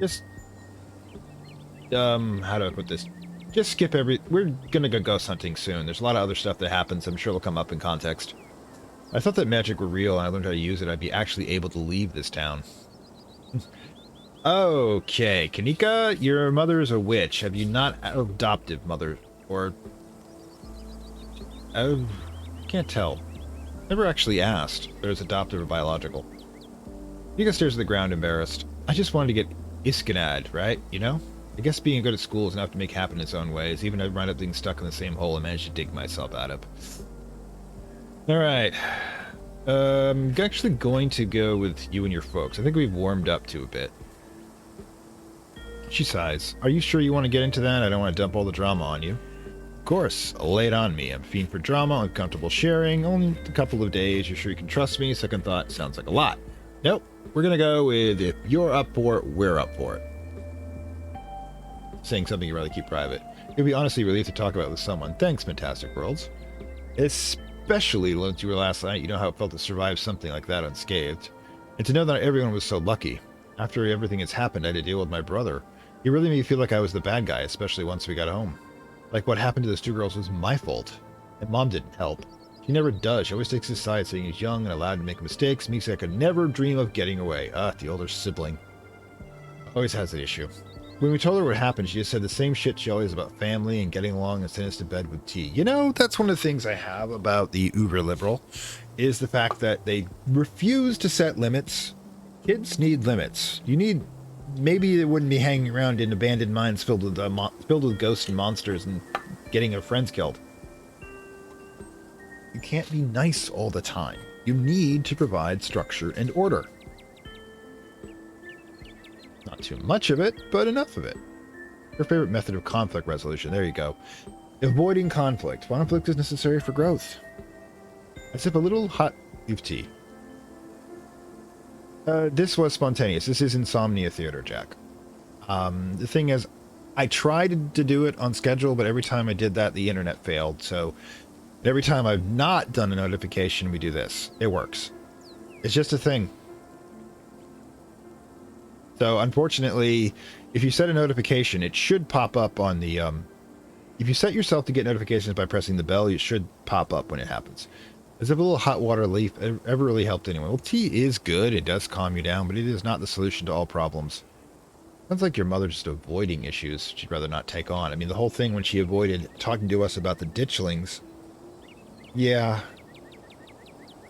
just... how do I put this? Just skip we're gonna go ghost hunting soon. There's a lot of other stuff that happens. I'm sure it'll come up in context. I thought that magic were real and I learned how to use it. I'd be actually able to leave this town. Okay, Kanika, your mother is a witch. Have you not adoptive mother? Or... Oh, can't tell. Never actually asked whether it's adoptive or biological. Kanika stares at the ground, embarrassed. I just wanted to get Iskanad, right? You know? I guess being good at school is enough to make happen in its own ways, even if I wind up being stuck in the same hole I managed to dig myself out of. Alright. I'm actually going to go with you and your folks. I think we've warmed up to a bit. She sighs. Are you sure you want to get into that? I don't want to dump all the drama on you. Of course, lay it on me. I'm a fiend for drama, uncomfortable sharing, only a couple of days. You're sure you can trust me? Second thought, sounds like a lot. Nope. We're gonna go with if you're up for it, we're up for it. Saying something you'd rather keep private. It would be honestly a relief to talk about with someone. Thanks, Fantastic Worlds. Especially once you were last night, you know how it felt to survive something like that unscathed. And to know that everyone was so lucky. After everything has happened, I had to deal with my brother. He really made me feel like I was the bad guy, especially once we got home. Like what happened to those two girls was my fault. And Mom didn't help. She never does. She always takes his side, saying he's young and allowed to make mistakes. Meeks I could never dream of getting away. The older sibling. Always has that issue. When we told her what happened, she just said the same shit she always about family and getting along and sent us to bed with tea. You know, that's one of the things I have about the uber liberal, is the fact that they refuse to set limits. Kids need limits. You need... Maybe they wouldn't be hanging around in abandoned mines filled with ghosts and monsters and getting their friends killed. You can't be nice all the time. You need to provide structure and order. Not too much of it, but enough of it. Your favorite method of conflict resolution. There you go. Avoiding conflict. Conflict is necessary for growth. I sip a little hot leaf tea. This was spontaneous. This is Insomnia Theater, Jack. The thing is, I tried to do it on schedule, but every time I did that, the internet failed. So every time I've not done a notification, we do this. It works. It's just a thing. So unfortunately, if you set a notification, it should pop up on the... if you set yourself to get notifications by pressing the bell, it should pop up when it happens. As if a little hot water leaf ever really helped anyone. Well, tea is good. It does calm you down, but it is not the solution to all problems. Sounds like your mother just avoiding issues she'd rather not take on. I mean, the whole thing when she avoided talking to us about the ditchlings. Yeah.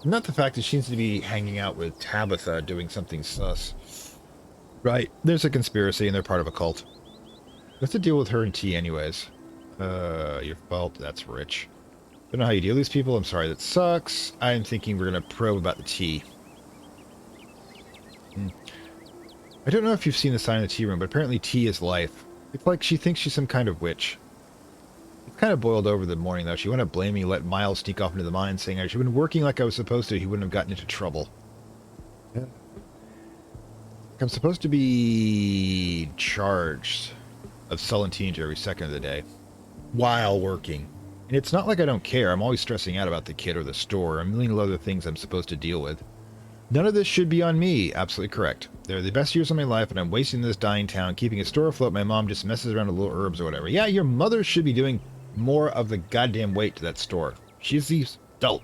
Not the fact that she seems to be hanging out with Tabitha doing something sus. Right. There's a conspiracy and they're part of a cult. What's the deal with her and tea anyways? Your fault. That's rich. Don't know how you deal with these people. I'm sorry, that sucks. I'm thinking we're going to probe about the tea. I don't know if you've seen the sign in the tea room, but apparently tea is life. It's like she thinks she's some kind of witch. It's kind of boiled over the morning, though. She wouldn't have blamed me, let Miles sneak off into the mine, saying I should have been working like I was supposed to. He wouldn't have gotten into trouble. Yeah. I'm supposed to be charged of sullen teenager every second of the day while working. And it's not like I don't care. I'm always stressing out about the kid or the store or a million other things I'm supposed to deal with. None of this should be on me. Absolutely correct. They're the best years of my life, and I'm wasting this dying town, keeping a store afloat. My mom just messes around with little herbs or whatever. Yeah, your mother should be doing more of the goddamn weight to that store. She's the adult.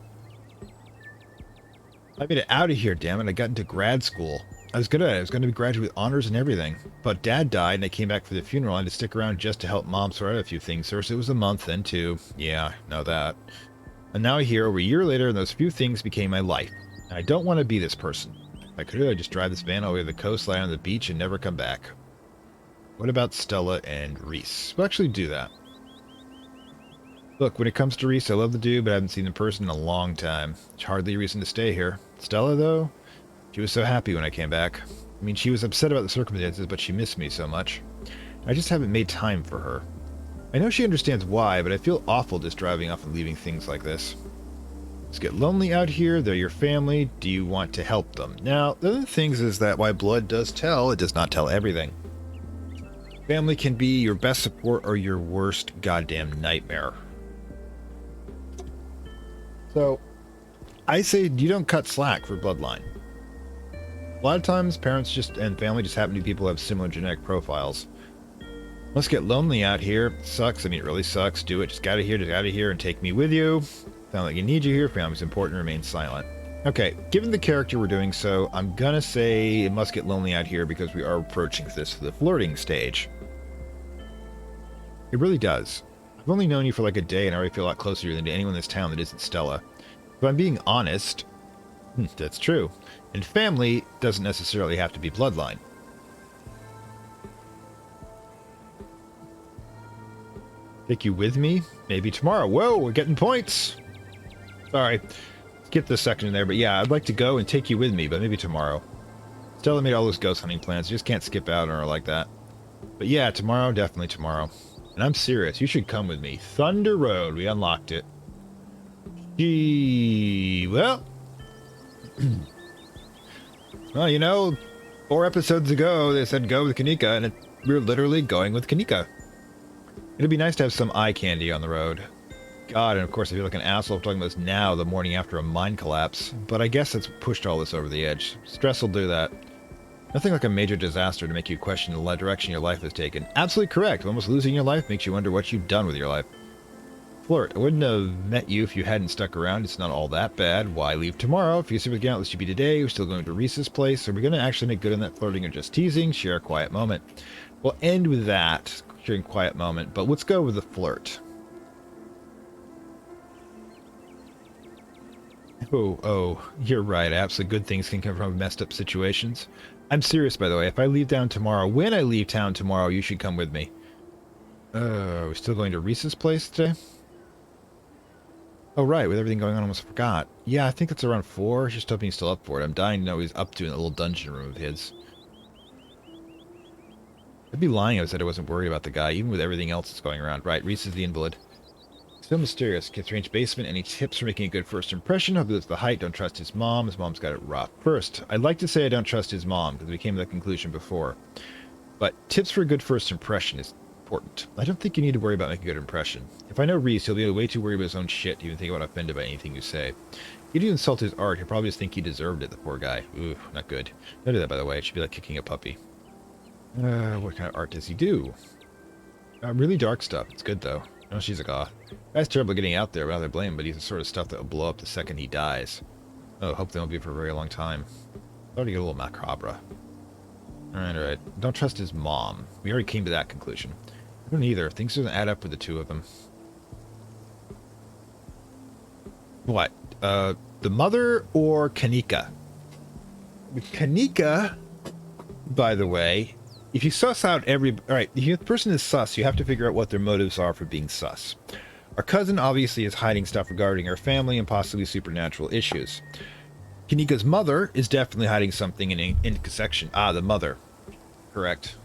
I made it out of here, damn it. I got into grad school. I was good at it. I was going to be graduate with honors and everything. But Dad died, and I came back for the funeral. I had to stick around just to help Mom sort out a few things. First, it was a month, then 2. Yeah, know that. And now here, over a year later, and those few things became my life. And I don't want to be this person. If I could, I'd just drive this van all the way to the coast, lie on the beach, and never come back. What about Stella and Reese? We'll actually do that. Look, when it comes to Reese, I love the dude, but I haven't seen the person in a long time. There's hardly a reason to stay here. Stella, though? She was so happy when I came back. I mean, she was upset about the circumstances, but she missed me so much. I just haven't made time for her. I know she understands why, but I feel awful just driving off and leaving things like this. It's get lonely out here. They're your family. Do you want to help them? Now, the other things is that while blood does tell, it does not tell everything. Family can be your best support or your worst goddamn nightmare. So, I say you don't cut slack for bloodline. A lot of times, parents and family just happen to be people who have similar genetic profiles. Let's get lonely out here. Sucks. I mean, it really sucks. Do it. Just get out of here and take me with you. Sound like you need you here. Family's important. Remain silent. Okay, given the character we're doing so, I'm gonna say it must get lonely out here because we are approaching this for the flirting stage. It really does. I've only known you for like a day and I already feel a lot closer to you than to anyone in this town that isn't Stella. If I'm being honest, that's true. And family doesn't necessarily have to be bloodline. Take you with me? Maybe tomorrow. Whoa, we're getting points. Sorry. Skip this section in there, but yeah, I'd like to go and take you with me, but maybe tomorrow. Stella made all those ghost hunting plans. You just can't skip out on her like that. But yeah, tomorrow, definitely tomorrow. And I'm serious. You should come with me. Thunder Road. We unlocked it. Gee, well... Well, you know, 4 episodes ago, they said go with Kanika, and we're literally going with Kanika. It'd be nice to have some eye candy on the road. God, and of course I feel like an asshole talking about this now, the morning after a mine collapse. But I guess it's pushed all this over the edge. Stress will do that. Nothing like a major disaster to make you question the direction your life has taken. Absolutely correct. Almost losing your life makes you wonder what you've done with your life. Flirt. I wouldn't have met you if you hadn't stuck around. It's not all that bad. Why leave tomorrow? If you see with Gauntlet should be today, we're still going to Reese's place. Are we going to actually make good on that flirting or just teasing? Share a quiet moment. We'll end with that. Sharing quiet moment. But let's go with the flirt. Oh, you're right. Absolutely good things can come from messed up situations. I'm serious, by the way. If I leave town tomorrow, when I leave town tomorrow, you should come with me. Are we still going to Reese's place today? Oh, right. With everything going on, I almost forgot. Yeah, I think it's around 4. Just hoping he's still up for it. I'm dying to know what he's up to in that little dungeon room of his. I'd be lying if I said I wasn't worried about the guy, even with everything else that's going around. Right, Reese is the invalid. Still mysterious. Kid's range basement. Any tips for making a good first impression? Hope it's the height. Don't trust his mom. His mom's got it rough. First, I'd like to say I don't trust his mom, because we came to that conclusion before. But tips for a good first impression is important. I don't think you need to worry about making a good impression. If I know Reese, he'll be way too worried about his own shit to even think about offended by anything you say. If you insult his art, he'll probably just think he deserved it, the poor guy. Ooh, not good. Don't do that, by the way. It should be like kicking a puppy. What kind of art does he do? Really dark stuff. It's good, though. No, she's a goth. Guy's terrible getting out there, rather blame, but he's the sort of stuff that will blow up the second he dies. Oh, hope they won't be for a very long time. Thought he'd get a little macabre. Alright. Don't trust his mom. We already came to that conclusion. I don't either. Things doesn't add up with the two of them. What? The mother or Kanika? Kanika, by the way, if you suss out alright, if the person is sus, you have to figure out what their motives are for being sus. Our cousin obviously is hiding stuff regarding her family and possibly supernatural issues. Kanika's mother is definitely hiding something in intersection. Ah, the mother. Correct.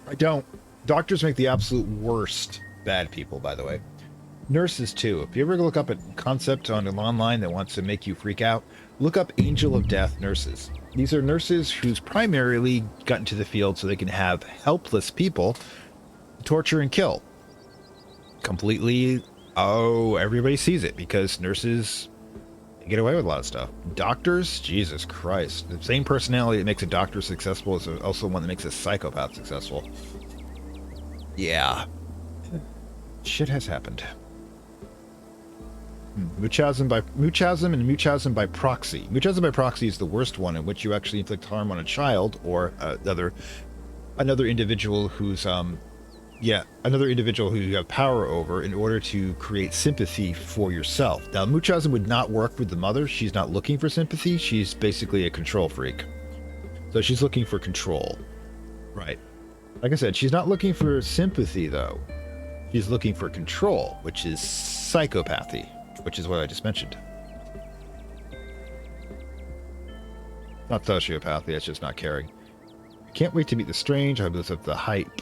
I don't. Doctors make the absolute worst bad people, by the way. Nurses, too. If you ever look up a concept on online that wants to make you freak out, look up Angel of Death nurses. These are nurses who's primarily got into the field so they can have helpless people torture and kill. Completely, everybody sees it because nurses get away with a lot of stuff. Doctors, Jesus Christ. The same personality that makes a doctor successful is also one that makes a psychopath successful. Yeah. Shit has happened. Muchasm and muchasm by proxy. Muchasm by proxy is the worst one, in which you actually inflict harm on a child or another individual who's another individual who you have power over in order to create sympathy for yourself. Now, muchasm would not work with the mother. She's not looking for sympathy. She's basically a control freak. So she's looking for control. Right. Like I said, she's not looking for sympathy, though. She's looking for control, which is psychopathy, which is what I just mentioned. Not sociopathy, that's just not caring. Can't wait to meet the strange. I hope this up the hype.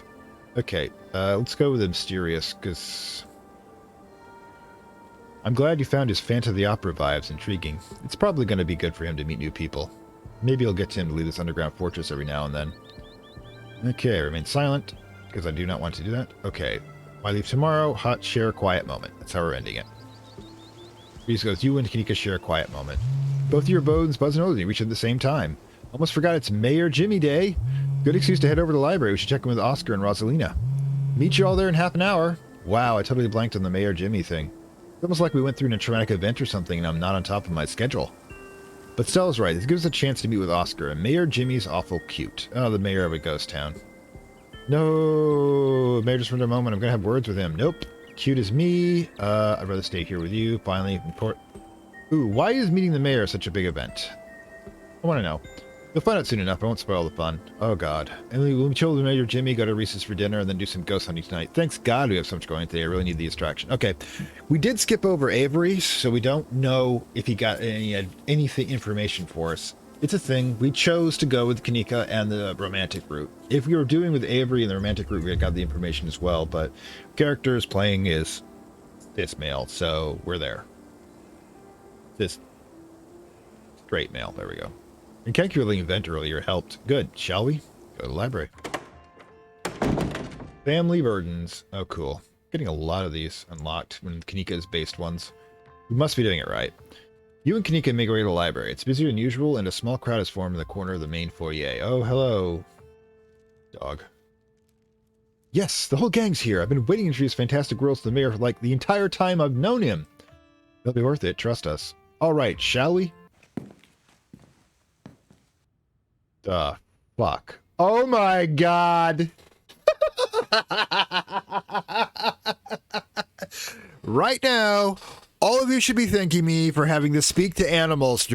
Okay, let's go with the mysterious, because I'm glad you found his Phantom of the Opera vibes intriguing. It's probably going to be good for him to meet new people. Maybe it'll get him to leave this underground fortress every now and then. Okay, remain silent, because I do not want to do that. Okay, why leave tomorrow? Hot share quiet moment. That's how we're ending it. Reese goes, you and Kanika share a quiet moment. Both of your bones buzz and you reach at the same time. Almost forgot it's Mayor Jimmy Day. Good excuse to head over to the library. We should check in with Oscar and Rosalina. Meet you all there in half an hour. Wow, I totally blanked on the Mayor Jimmy thing. It's almost like we went through a traumatic event or something and I'm not on top of my schedule. But Stella's right. This gives us a chance to meet with Oscar, and Mayor Jimmy's awful cute. Oh, the mayor of a ghost town. No, Mayor just for a moment. I'm going to have words with him. Nope. Cute as me. I'd rather stay here with you. Finally, report. Ooh, why is meeting the mayor such a big event? I want to know. You'll find out soon enough. I won't spoil the fun. Oh, God. And we'll be told Mayor Jimmy, go to Reese's for dinner, and then do some ghost hunting tonight. Thanks God we have so much going today. I really need the distraction. Okay. We did skip over Avery, so we don't know if he got anything information for us. It's a thing. We chose to go with Kanika and the romantic route. If we were doing with Avery and the romantic route, we got the information as well, but characters playing is this male, so we're there. This straight male. There we go. And calculating event earlier helped. Good. Shall we? Go to the library. Family burdens. Oh, cool. Getting a lot of these unlocked when Kanika is based ones. We must be doing it right. You and Kanika make your way to the library. It's busier than usual, and a small crowd is formed in the corner of the main foyer. Oh, hello. Dog. Yes, the whole gang's here. I've been waiting to introduce Fantastic Worlds to the mayor for like the entire time I've known him. It'll be worth it, trust us. Alright, shall we? Fuck. Oh my god! Right now, all of you should be thanking me for having the speak to animals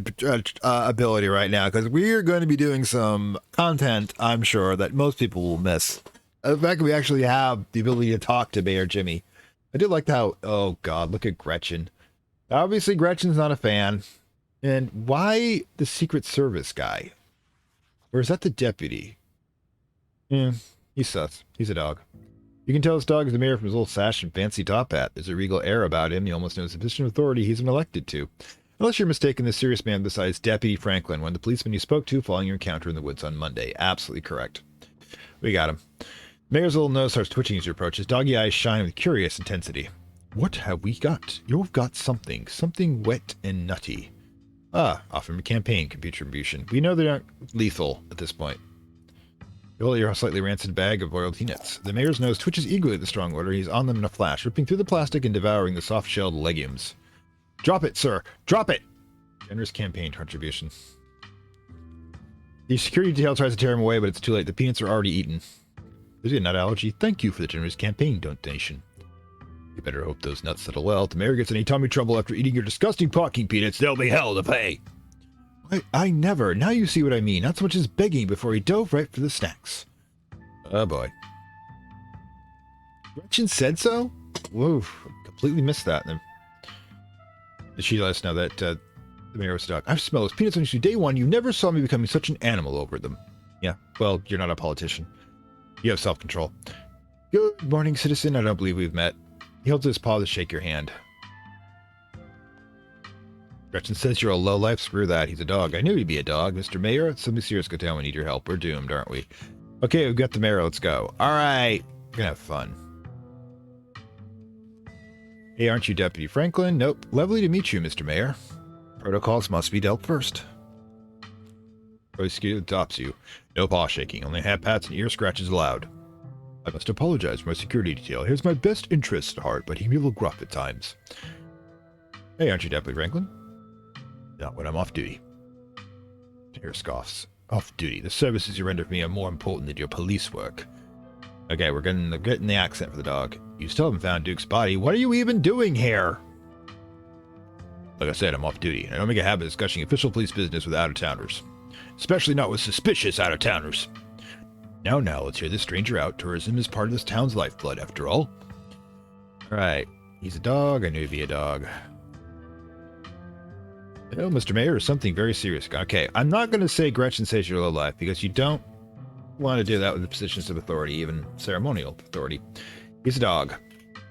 ability right now, because we're going to be doing some content, I'm sure, that most people will miss. The fact that we actually have the ability to talk to Mayor Jimmy. I did like how, oh god, look at Gretchen. Obviously, Gretchen's not a fan. And why the Secret Service guy? Or is that the deputy? Yeah, he's sus. He's a dog. You can tell this dog is the mayor from his little sash and fancy top hat. There's a regal air about him. You almost know his position of authority he's been elected to. Unless you're mistaken, this serious man besides Deputy Franklin, one of the policemen you spoke to following your encounter in the woods on Monday. Absolutely correct. We got him. Mayor's little nose starts twitching as you approach. His doggy eyes shine with curious intensity. What have we got? You've got something. Something wet and nutty. Ah, offer him a campaign contribution. We know they aren't lethal at this point. You hold your slightly rancid bag of boiled peanuts. The mayor's nose twitches eagerly at the strong odor. He's on them in a flash, ripping through the plastic and devouring the soft-shelled legumes. Drop it, sir! Drop it! Generous campaign contribution. The security detail tries to tear him away, but it's too late. The peanuts are already eaten. Is he a nut allergy? Thank you for the generous campaign donation. You better hope those nuts settle well. If the mayor gets any tummy trouble after eating your disgusting parking peanuts, there'll be hell to pay. I never. Now you see what I mean. Not so much as begging before he dove right for the snacks. Oh boy. Gretchen said so? Whoa, completely missed that. She let us know that the mayor was a dog. I've smelled those peanuts on you day one. You never saw me becoming such an animal over them. Yeah, well, you're not a politician. You have self-control. Good morning, citizen. I don't believe we've met. He holds his paw to shake your hand. Gretchen says you're a lowlife. Screw that. He's a dog. I knew he'd be a dog. Mr. Mayor, something serious go down. We need your help. We're doomed, aren't we? Okay, we've got the mayor. Let's go. All right. We're gonna have fun. Hey, aren't you Deputy Franklin? Nope. Lovely to meet you, Mr. Mayor. Protocols must be dealt first. Prosecutor adopts you. No paw shaking. Only hat pats and ear scratches allowed. I must apologize for my security detail. Here's my best interest at heart, but he can be a little gruff at times. Hey, aren't you Deputy Franklin? Not when I'm off duty. Here scoffs. Off duty. The services you render for me are more important than your police work. Okay, we're getting the accent for the dog. You still haven't found Duke's body. What are you even doing here? Like I said, I'm off duty. I don't make a habit of discussing official police business with out-of-towners. Especially not with suspicious out-of-towners. Now, let's hear this stranger out. Tourism is part of this town's lifeblood, after all. Alright. He's a dog. I knew he'd be a dog. Oh, Mr. Mayor, is something very serious. Okay, I'm not going to say Gretchen says you're low life, because you don't want to do that with the positions of authority, even ceremonial authority. He's a dog.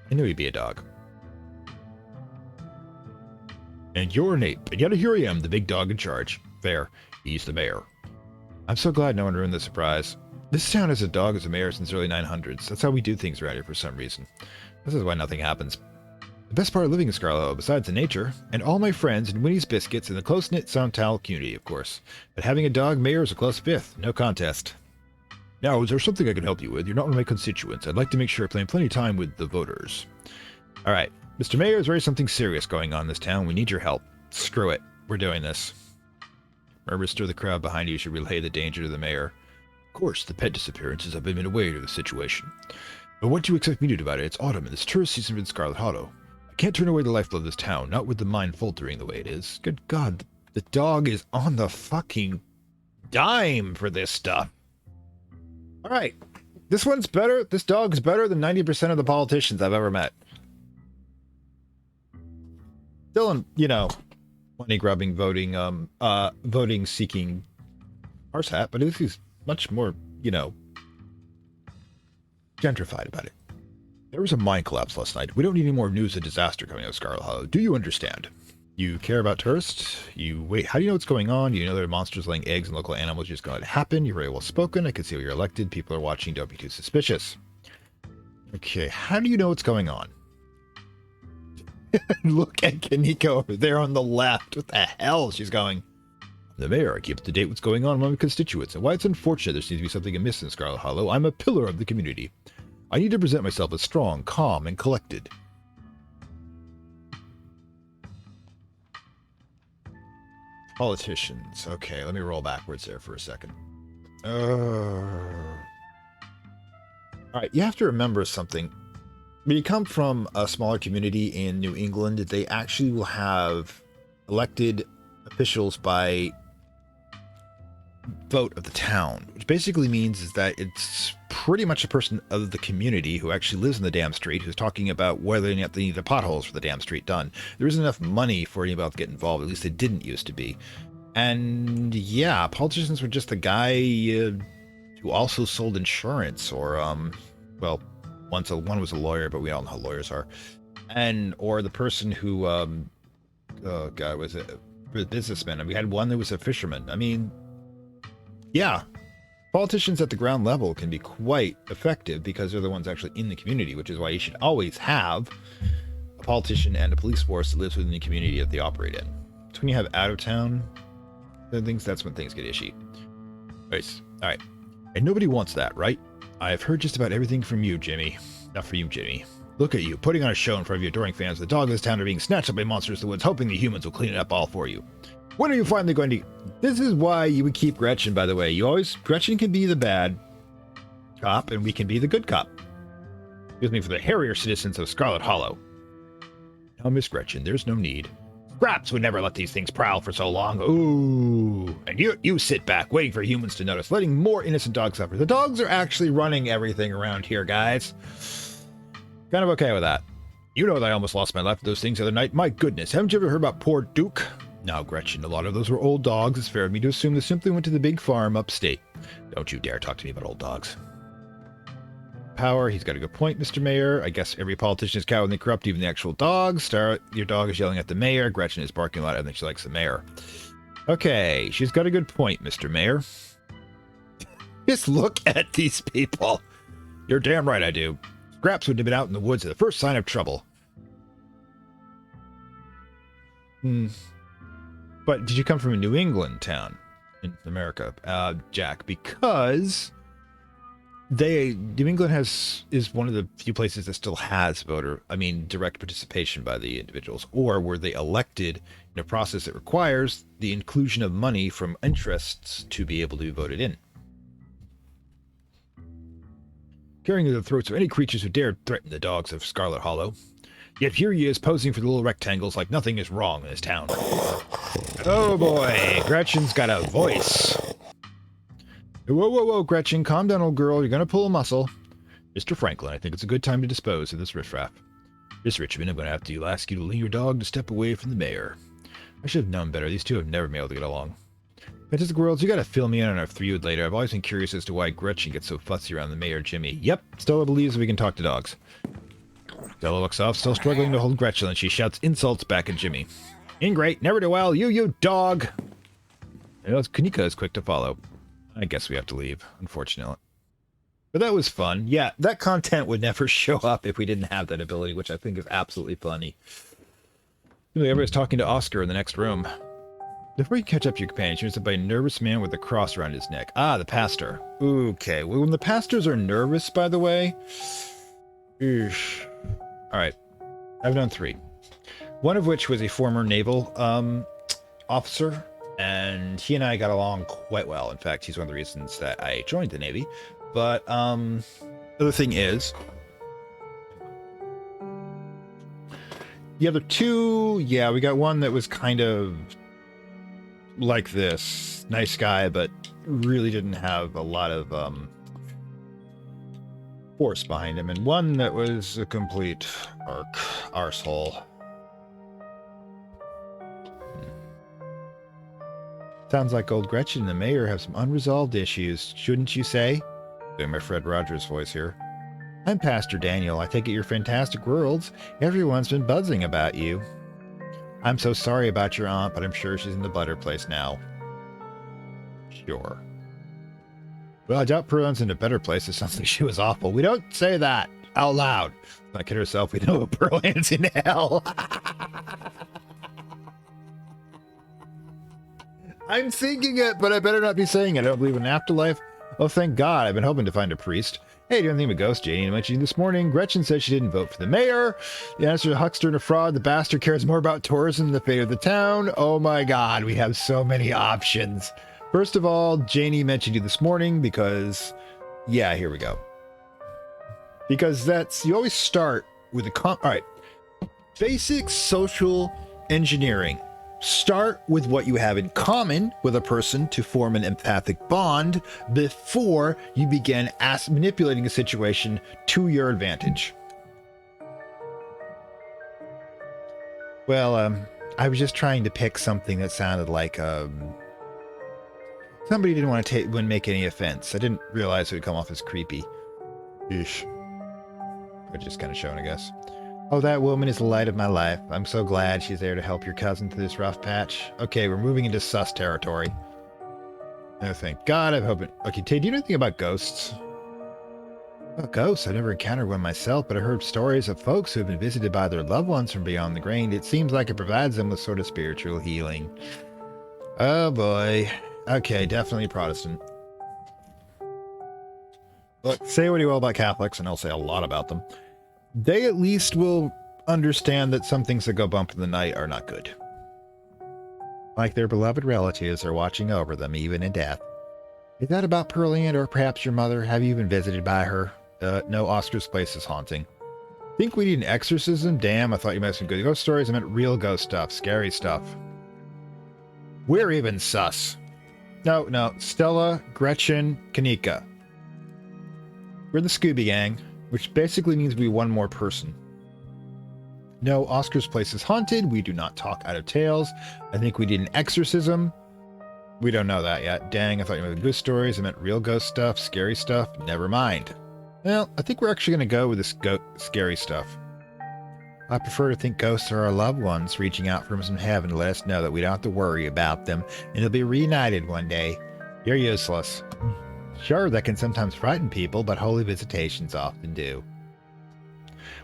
I knew he'd be a dog. And you're an ape, and yet here I am, the big dog in charge. Fair. He's the mayor. I'm so glad no one ruined the surprise. This town has a dog as a mayor since the early 900s. That's how we do things around here for some reason. This is why nothing happens. The best part of living in Scarlet Hollow, besides the nature, and all my friends and Winnie's Biscuits and the close-knit Soundtown community, of course. But having a dog mayor is a close fifth. No contest. Now, is there something I can help you with? You're not one of my constituents. I'd like to make sure I plan plenty of time with the voters. Alright. Mr. Mayor, there's very something serious going on in this town. We need your help. Screw it. We're doing this. Murmurs stir the crowd behind you as you relay the danger to the mayor. Of course, the pet disappearances have been aware of the situation. But what do you expect me to do about it? It's autumn and it's tourist season in Scarlet Hollow. I can't turn away the lifeblood of this town, not with the mind faltering the way it is. Good God, the dog is on the fucking dime for this stuff. Alright, this one's better. This dog's better than 90% of the politicians I've ever met. Still, money grubbing, voting seeking horse hat, but this is much more, gentrified about it. There was a mine collapse last night. We don't need any more news of disaster coming out of Scarlet Hollow. Do you understand? You care about tourists? You wait. How do you know what's going on? You know there are monsters laying eggs and local animals just going to happen. You're very well spoken. I can see why you're elected. People are watching. Don't be too suspicious. Okay, how do you know what's going on? Look at Kanika over there on the left. What the hell? She's going. The mayor, I keep up to date what's going on among my constituents and why it's unfortunate there seems to be something amiss in Scarlet Hollow. I'm a pillar of the community. I need to present myself as strong, calm, and collected. Politicians. Okay, let me roll backwards there for a second. Alright, you have to remember something. When you come from a smaller community in New England, they actually will have elected officials by vote of the town, which basically means is that it's pretty much a person of the community who actually lives in the damn street who's talking about whether or not they need the potholes for the damn street done. There isn't enough money for anybody to get involved, at least they didn't used to be. And yeah, politicians were just the guy who also sold insurance, or well, one was a lawyer, but we all know how lawyers are, and or the person who oh god, was it a businessman? And we had one that was a fisherman. I mean, yeah, politicians at the ground level can be quite effective because they're the ones actually in the community, which is why you should always have a politician and a police force that lives within the community that they operate in. So when you have out of town things, that's when things get ishy. Nice. All right. And nobody wants that, right? I've heard just about everything from you, Jimmy. Not for you, Jimmy. Look at you, putting on a show in front of your adoring fans. The dog of this town are being snatched up by monsters in the woods, hoping the humans will clean it up all for you. When are you finally going to... This is why you would keep Gretchen, by the way. Gretchen can be the bad cop, and we can be the good cop. Excuse me, for the hairier citizens of Scarlet Hollow. Now, Miss Gretchen, there's no need. Scraps would never let these things prowl for so long. Ooh. And you sit back, waiting for humans to notice, letting more innocent dogs suffer. The dogs are actually running everything around here, guys. Kind of okay with that. You know that I almost lost my life with those things the other night. My goodness, haven't you ever heard about poor Duke? Now, Gretchen, a lot of those were old dogs. It's fair of me to assume they simply went to the big farm upstate. Don't you dare talk to me about old dogs. Power, he's got a good point, Mr. Mayor. I guess every politician is cowardly and corrupt, even the actual dogs. Your dog is yelling at the mayor. Gretchen is barking a lot. I think she likes the mayor. Okay, she's got a good point, Mr. Mayor. Just look at these people. You're damn right I do. Scraps would have been out in the woods at the first sign of trouble. But did you come from a New England town in America, Jack? Because New England is one of the few places that still has direct participation by the individuals, or were they elected in a process that requires the inclusion of money from interests to be able to be voted in. Carrying to the throats of any creatures who dared threaten the dogs of Scarlet Hollow. Yet here he is posing for the little rectangles like nothing is wrong in this town. Oh boy, Gretchen's got a voice. Whoa, Gretchen, calm down, old girl. You're gonna pull a muscle. Mr. Franklin, I think it's a good time to dispose of this riffraff. Miss Richmond, I'm gonna have to ask you to leave your dog to step away from the mayor. I should have known better. These two have never been able to get along. Fantastic Worlds, you gotta fill me in on our feud later. I've always been curious as to why Gretchen gets so fussy around the mayor, Jimmy. Yep, Stella believes we can talk to dogs. Stella looks off, still struggling to hold Gretchen, and she shouts insults back at Jimmy. Ingrate, never do well, you dog! Kanika is quick to follow. I guess we have to leave, unfortunately. But that was fun. Yeah, that content would never show up if we didn't have that ability, which I think is absolutely funny. Everybody's talking to Oscar in the next room. Before you catch up to your companion, you're noticed by a nervous man with a cross around his neck. Ah, the pastor. Okay, well, when the pastors are nervous, by the way... Eesh. Alright, I've done 3. One of which was a former naval officer, and he and I got along quite well. In fact, he's one of the reasons that I joined the Navy. But the other thing is, the other 2, yeah, we got one that was kind of like this. Nice guy, but really didn't have a lot of force behind him. And one that was a complete arsehole. Sounds like old Gretchen and the mayor have some unresolved issues, shouldn't you say? Doing my Fred Rogers voice here. I'm Pastor Daniel. I take it you're Fantastic Worlds. Everyone's been buzzing about you. I'm so sorry about your aunt, but I'm sure she's in the better place now. Sure. Well, I doubt Pearl's in a better place. It sounds like she was awful. We don't say that out loud. Not kid herself, we know Pearl Ann's in hell. I'm thinking it, but I better not be saying it. I don't believe in an afterlife. Oh, thank God. I've been hoping to find a priest. Hey, do you know anything about ghosts? Janie mentioned you this morning. Gretchen says she didn't vote for the mayor. The answer to huckster and a fraud. The bastard cares more about tourism than the fate of the town. Oh my god, we have so many options. First of all, Janie mentioned you this morning because, yeah, here we go. Because you always start with all right, basic social engineering. Start with what you have in common with a person to form an empathic bond before you begin manipulating a situation to your advantage. Well, I was just trying to pick something that sounded like somebody didn't want to wouldn't make any offense. I didn't realize it would come off as creepy. Eesh. But just kind of showing, I guess. Oh, that woman is the light of my life. I'm so glad she's there to help your cousin through this rough patch. Okay, we're moving into sus territory. Oh, thank God. I'm hoping. Okay, Tay, do you know anything about ghosts? Oh, ghosts? I've never encountered one myself, but I heard stories of folks who have been visited by their loved ones from beyond the grave. It seems like it provides them with sort of spiritual healing. Oh, boy. Okay, definitely Protestant. Look, say what you will about Catholics, and I'll say a lot about them. They at least will understand that some things that go bump in the night are not good. Like their beloved relatives are watching over them, even in death. Is that about Pearlie or perhaps your mother? Have you been visited by her? No, Oscar's place is haunting. Think we need an exorcism? Damn, I thought you meant some good ghost stories. I meant real ghost stuff, scary stuff. We're even sus. No, Stella, Gretchen, Kanika. We're the Scooby Gang. Which basically means we one more person. No, Oscar's place is haunted. We do not talk out of tales. I think we did an exorcism. We don't know that yet. Dang, I thought you meant ghost stories. I meant real ghost stuff, scary stuff. Never mind. Well, I think we're actually going to go with this scary stuff. I prefer to think ghosts are our loved ones reaching out from some heaven to let us know that we don't have to worry about them and they'll be reunited one day. You're useless. Sure, that can sometimes frighten people, but holy visitations often do.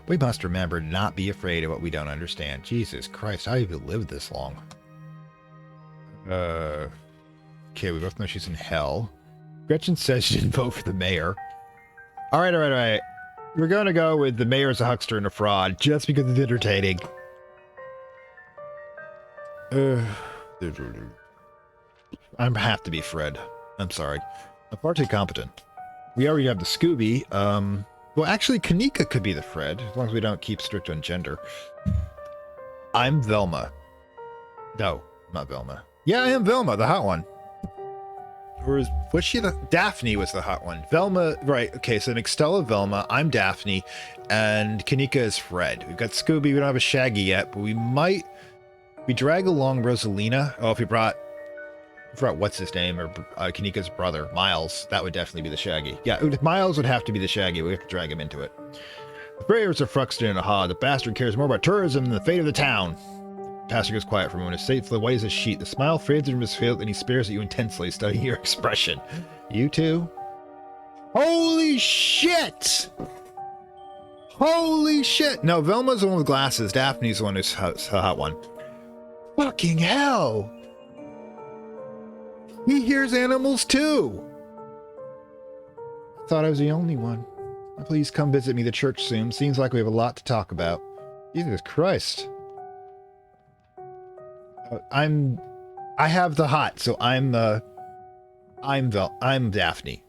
We must remember to not be afraid of what we don't understand. Jesus Christ, how have you lived this long? Okay, we both know she's in hell. Gretchen says she didn't vote for the mayor. All right. We're going to go with the mayor's a huckster and a fraud, just because it's entertaining. I have to be Fred. I'm sorry. I'm far too competent. We already have the Scooby. Well, actually, Kanika could be the Fred, as long as we don't keep strict on gender. I'm Velma. No, not Velma. Yeah, I am Velma, the hot one. Or was she the... Daphne was the hot one. Velma, right. Okay, so Nixtella, Velma, I'm Daphne, and Kanika is Fred. We've got Scooby, we don't have a Shaggy yet, but we might... We drag along Rosalina. Oh, if we brought what's his name, or Kanika's brother, Miles, that would definitely be the Shaggy. Yeah, Miles would have to be the Shaggy. We have to drag him into it. The prayers are Fruxton and Aha. The bastard cares more about tourism than the fate of the town. The pastor goes quiet for a moment. His face white as a sheet. The smile fades from his face, and he stares at you intensely, studying your expression. You too? Holy shit! Holy shit! No, Velma's the one with glasses. Daphne's the one who's the hot one. Fucking hell! He hears animals too! I thought I was the only one. Please come visit me at the church soon. Seems like we have a lot to talk about. Jesus Christ. I have the hot, so I'm Daphne.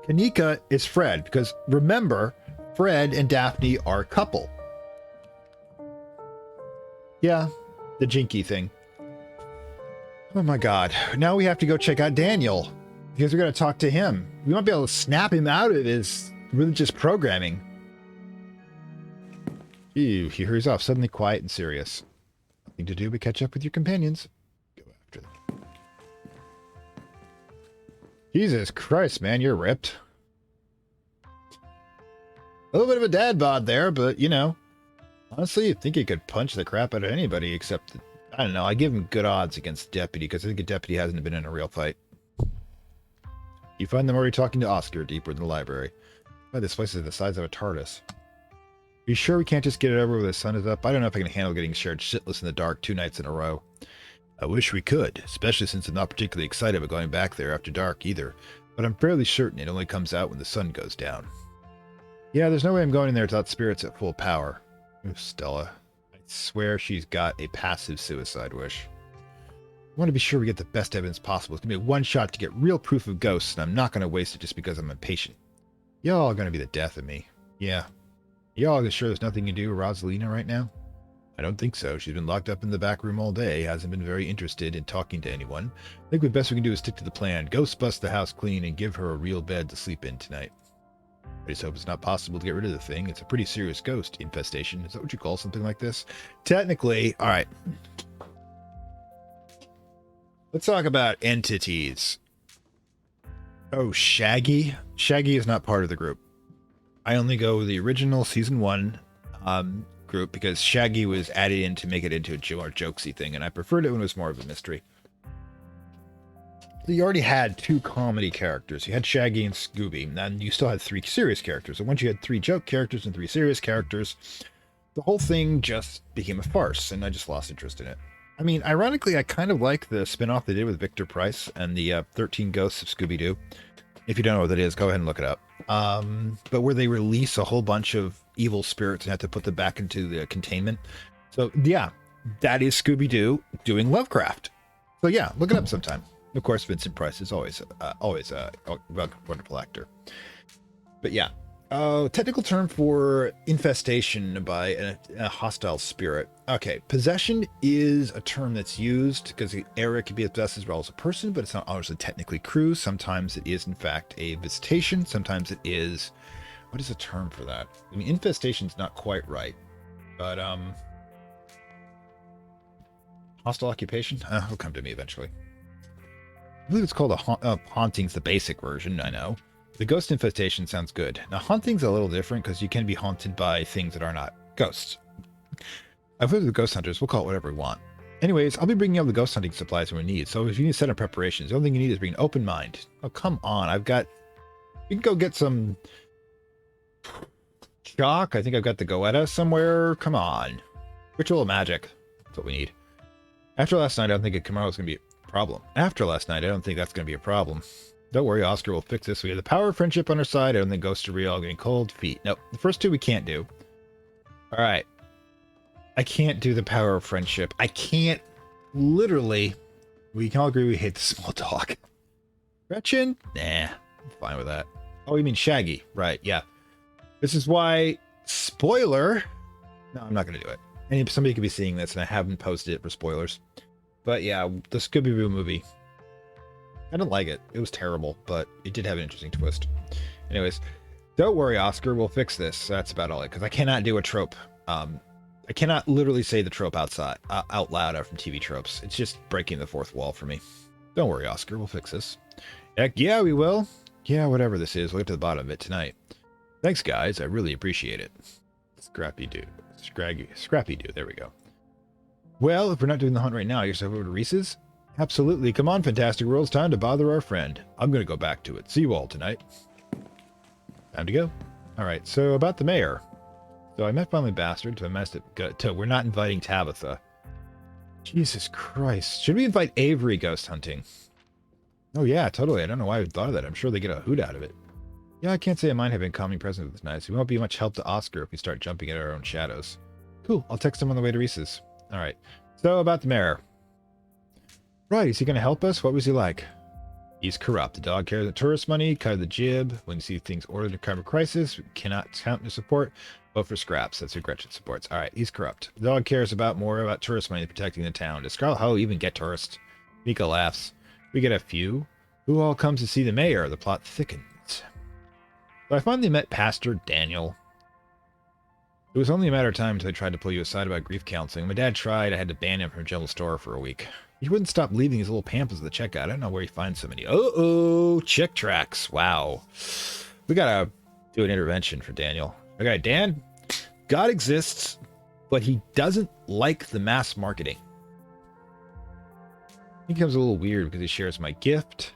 Kanika is Fred, because remember, Fred and Daphne are a couple. Yeah, the Jinky thing. Oh my god. Now we have to go check out Daniel, because we're going to talk to him. We might be able to snap him out of his religious programming. Ew, he hurries off, suddenly quiet and serious. Nothing to do but catch up with your companions. Go after them. Jesus Christ, man, you're ripped. A little bit of a dad bod there, but, you know, honestly, I think he could punch the crap out of anybody except, I don't know, I give him good odds against Deputy, because I think a Deputy hasn't been in a real fight. You find them already talking to Oscar deeper in the library. Oh, this place is the size of a TARDIS. Are you sure we can't just get it over when the sun is up? I don't know if I can handle getting shared shitless in the dark 2 nights in a row. I wish we could, especially since I'm not particularly excited about going back there after dark either, but I'm fairly certain it only comes out when the sun goes down. Yeah, there's no way I'm going in there without spirits at full power. Ooh, Stella. I swear she's got a passive suicide wish. I want to be sure we get the best evidence possible. It's going to be a one shot to get real proof of ghosts, and I'm not going to waste it just because I'm impatient. Y'all are going to be the death of me. Yeah. Y'all are sure there's nothing you can do with Rosalina right now? I don't think so. She's been locked up in the back room all day, hasn't been very interested in talking to anyone. I think the best we can do is stick to the plan. Ghost bust the house clean and give her a real bed to sleep in tonight. I just hope it's not possible to get rid of the thing. It's a pretty serious ghost infestation. Is that what you call something like this? Technically, all right. Let's talk about entities. Oh, Shaggy? Shaggy is not part of the group. I only go with the original season 1 group because Shaggy was added in to make it into a more jokesy thing, and I preferred it when it was more of a mystery. So you already had 2 comedy characters. You had Shaggy and Scooby, and then you still had 3 serious characters. And once you had 3 joke characters and 3 serious characters, the whole thing just became a farce, and I just lost interest in it. I mean, ironically, I kind of like the spin-off they did with Victor Price and the 13 Ghosts of Scooby-Doo. If you don't know what that is, go ahead and look it up. But where they release a whole bunch of evil spirits and have to put them back into the containment. So, yeah, that is Scooby-Doo doing Lovecraft. So, yeah, look it up sometime. Of course, Vincent Price is always a wonderful actor. But, yeah. Technical term for infestation by a hostile spirit. Okay, possession is a term that's used because the area can be possessed as well as a person, but it's not always technically true. Sometimes it is, in fact, a visitation. Sometimes it is... What is the term for that? I mean, infestation is not quite right, but hostile occupation? It'll come to me eventually. I believe it's called a hauntings, the basic version, I know. The ghost infestation sounds good. Now, haunting's a little different because you can be haunted by things that are not ghosts. I've heard of the ghost hunters. We'll call it whatever we want. Anyways, I'll be bringing up the ghost hunting supplies we need. So if you need to set up preparations, the only thing you need is bring an open mind. Oh, come on. You can go get some chalk. I think I've got the Goetta somewhere. Come on. Ritual of magic. That's what we need. After last night, I don't think tomorrow's going to be a problem. After last night, I don't think that's going to be a problem. Don't worry, Oscar will fix this. We have the power of friendship on our side. I don't think ghosts are real. Getting cold feet. Nope. The first 2 we can't do. All right. I can't do the power of friendship. I can't literally. We can all agree we hate the small talk. Gretchen? Nah. I'm fine with that. Oh, you mean Shaggy? Right. Yeah. This is why. Spoiler. No, I'm not going to do it. And somebody could be seeing this, and I haven't posted it for spoilers. But yeah, the Scooby-Doo movie. I didn't like it. It was terrible, but it did have an interesting twist. Anyways, don't worry, Oscar. We'll fix this. That's about all. Because I cannot do a trope. I cannot literally say the trope out loud from TV tropes. It's just breaking the 4th wall for me. Don't worry, Oscar. We'll fix this. Heck yeah, we will. Yeah, whatever this is, we'll get to the bottom of it tonight. Thanks, guys. I really appreciate it. Scrappy-Doo. Scrappy-Doo. There we go. Well, if we're not doing the hunt right now, I guess over to Reese's. Absolutely. Come on, Fantastic World. It's time to bother our friend. I'm going to go back to it. See you all tonight. Time to go. All right. So about the mayor. So I met Finally Bastard. So I messed it. We're not inviting Tabitha. Jesus Christ. Should we invite Avery ghost hunting? Oh, yeah, totally. I don't know why I thought of that. I'm sure they get a hoot out of it. Yeah, I can't say I mind having a calming presence this night. So we won't be much help to Oscar if we start jumping at our own shadows. Cool. I'll text him on the way to Reese's. All right. So about the mayor. Right, is he going to help us? What was he like? He's corrupt. The dog carries the tourist money, cut the jib. When you see things ordered to cover crisis, we cannot count their support. Vote for scraps. That's who Gretchen supports. All right, he's corrupt. The dog cares more about tourist money than protecting the town. Does Scarlet Hollow even get tourists? Mika laughs. We get a few. Who all comes to see the mayor? The plot thickens. So I finally met Pastor Daniel. It was only a matter of time until I tried to pull you aside about grief counseling. My dad tried. I had to ban him from General Store for a week. He wouldn't stop leaving his little pamphlets at the checkout. I don't know where he finds so many. Uh-oh, chick tracks. Wow. We gotta do an intervention for Daniel. Okay, Dan, God exists, but he doesn't like the mass marketing. He becomes a little weird because he shares my gift.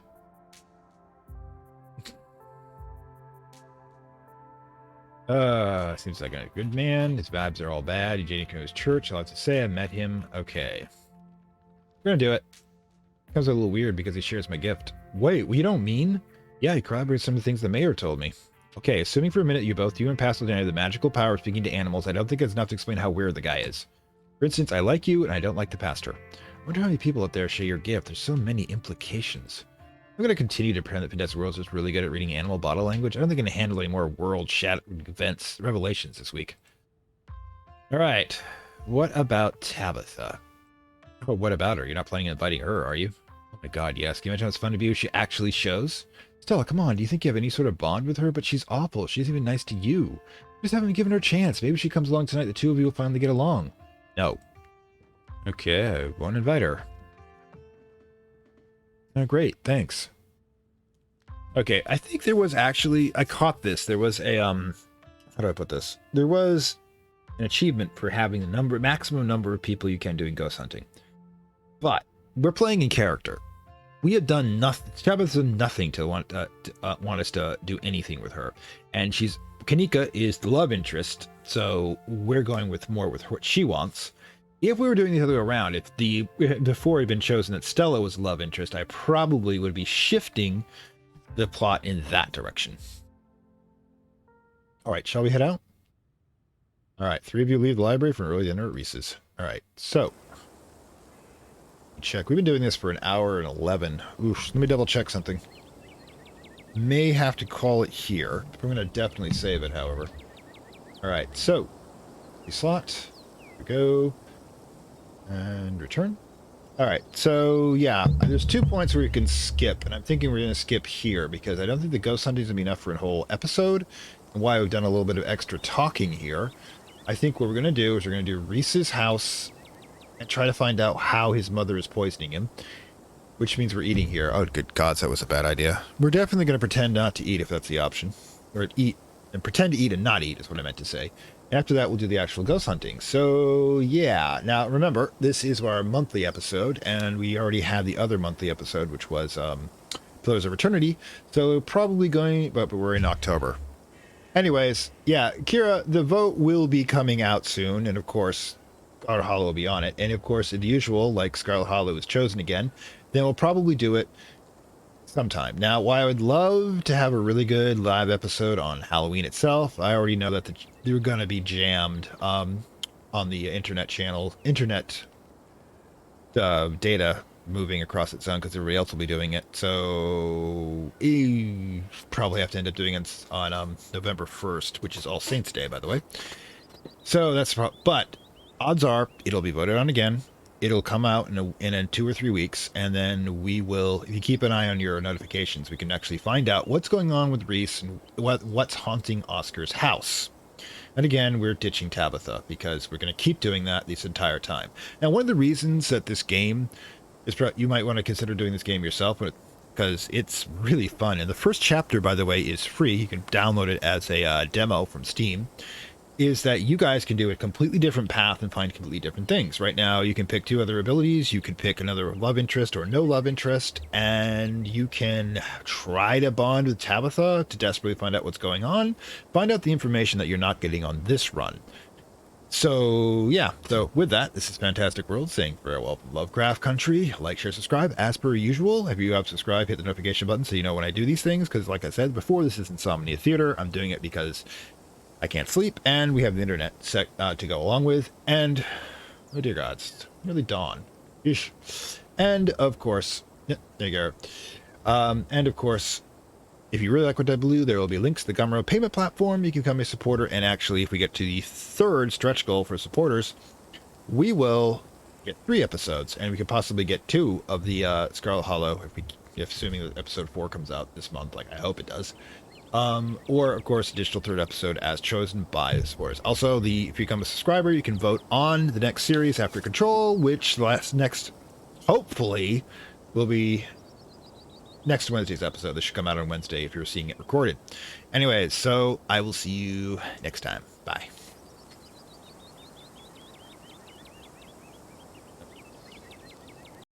Seems like a good man. His vibes are all bad. He didn't go to his church. I'll have to say I met him. Okay. We're gonna do it. Becomes a little weird because he shares my gift. Wait, you don't mean? Yeah, he corroborates some of the things the mayor told me. Okay, assuming for a minute you and Pascal deny the magical power of speaking to animals, I don't think it's enough to explain how weird the guy is. For instance, I like you and I don't like the pastor. I wonder how many people out there share your gift. There's so many implications. I'm going to continue to pretend that Fantastic Worlds is really good at reading animal body language. I don't think I can handle any more world-shattering events, revelations this week. All right. What about Tabitha? Oh, what about her? You're not planning on inviting her, are you? Oh my god, yes. Can you imagine how it's fun to be if she actually shows? Stella, come on. Do you think you have any sort of bond with her? But she's awful. She's even nice to you. You just haven't given her a chance. Maybe she comes along tonight. The two of you will finally get along. No. Okay, I won't invite her. Oh, great. Thanks. Okay, I think there was actually... I caught this. There was a... How do I put this? There was an achievement for having the maximum number of people you can do in ghost hunting. But we're playing in character. We have done nothing. Tabitha's done nothing to want us to do anything with her, and Kanika is the love interest, so we're going with more with what she wants. If we were doing the other way around, if before it had been chosen that Stella was love interest, I probably would be shifting the plot in that direction. All right, shall we head out? All right, 3 of you leave the library for an early dinner at Reese's. All right, so check. We've been doing this for an hour and 11. Oof, let me double check something. May have to call it here. We're going to definitely save it, however. All right, so the slot. Here we go. And return. All right, so yeah, there's 2 points where you can skip, and I'm thinking we're going to skip here because I don't think the ghost hunting is going to be enough for a whole episode, and why we've done a little bit of extra talking here. I think what we're going to do is we're going to do Reese's house and try to find out how his mother is poisoning him, which means we're eating here. Oh, good gods, that was a bad idea. We're definitely going to pretend not to eat if that's the option. Or eat, and pretend to eat and not eat is what I meant to say. After that, we'll do the actual ghost hunting. So, yeah. Now, remember, this is our monthly episode, and we already had the other monthly episode, which was Pillars of Eternity. So, probably going... But we're in October. Anyways, yeah, Kira, the vote will be coming out soon, and of course, Scarlet Hollow will be on it. And of course, the usual, like Scarlet Hollow is chosen again, then we'll probably do it sometime. Now, while I would love to have a really good live episode on Halloween itself, I already know that they're going to be jammed on the internet data moving across its own because everybody else will be doing it. So you probably have to end up doing it on November 1st, which is All Saints Day, by the way. So that's but odds are it'll be voted on again. It'll come out in 2 or 3 weeks, and then we will, if you keep an eye on your notifications, we can actually find out what's going on with Reese and what's haunting Oscar's house. And again, we're ditching Tabitha because we're going to keep doing that this entire time. Now, one of the reasons that this game is, you might want to consider doing this game yourself, because it's really fun. And the first chapter, by the way, is free. You can download it as a demo from Steam. Is that you guys can do a completely different path and find completely different things. Right now, you can pick 2 other abilities. You can pick another love interest or no love interest, and you can try to bond with Tabitha to desperately find out what's going on. Find out the information that you're not getting on this run. So, yeah. So, with that, this is Fantastic World saying farewell from Lovecraft Country. Like, share, subscribe. As per usual, if you have subscribed, hit the notification button so you know when I do these things. Because, like I said before, this is Insomnia Theater. I'm doing it because I can't sleep, and we have the internet set to go along with, and, oh dear God, it's nearly dawn. Eesh. And, of course, yeah, there you go. And, of course, if you really like what I do, there will be links to the Gumroad payment platform. You can become a supporter, and actually, if we get to the 3rd stretch goal for supporters, we will get 3 episodes, and we could possibly get 2 of the Scarlet Hollow, if assuming that episode 4 comes out this month, like I hope it does. Or, of course, a digital 3rd episode as chosen by the supporters. Also, if you become a subscriber, you can vote on the next series after Control, which next, hopefully, will be next Wednesday's episode. This should come out on Wednesday if you're seeing it recorded. Anyways, so I will see you next time. Bye.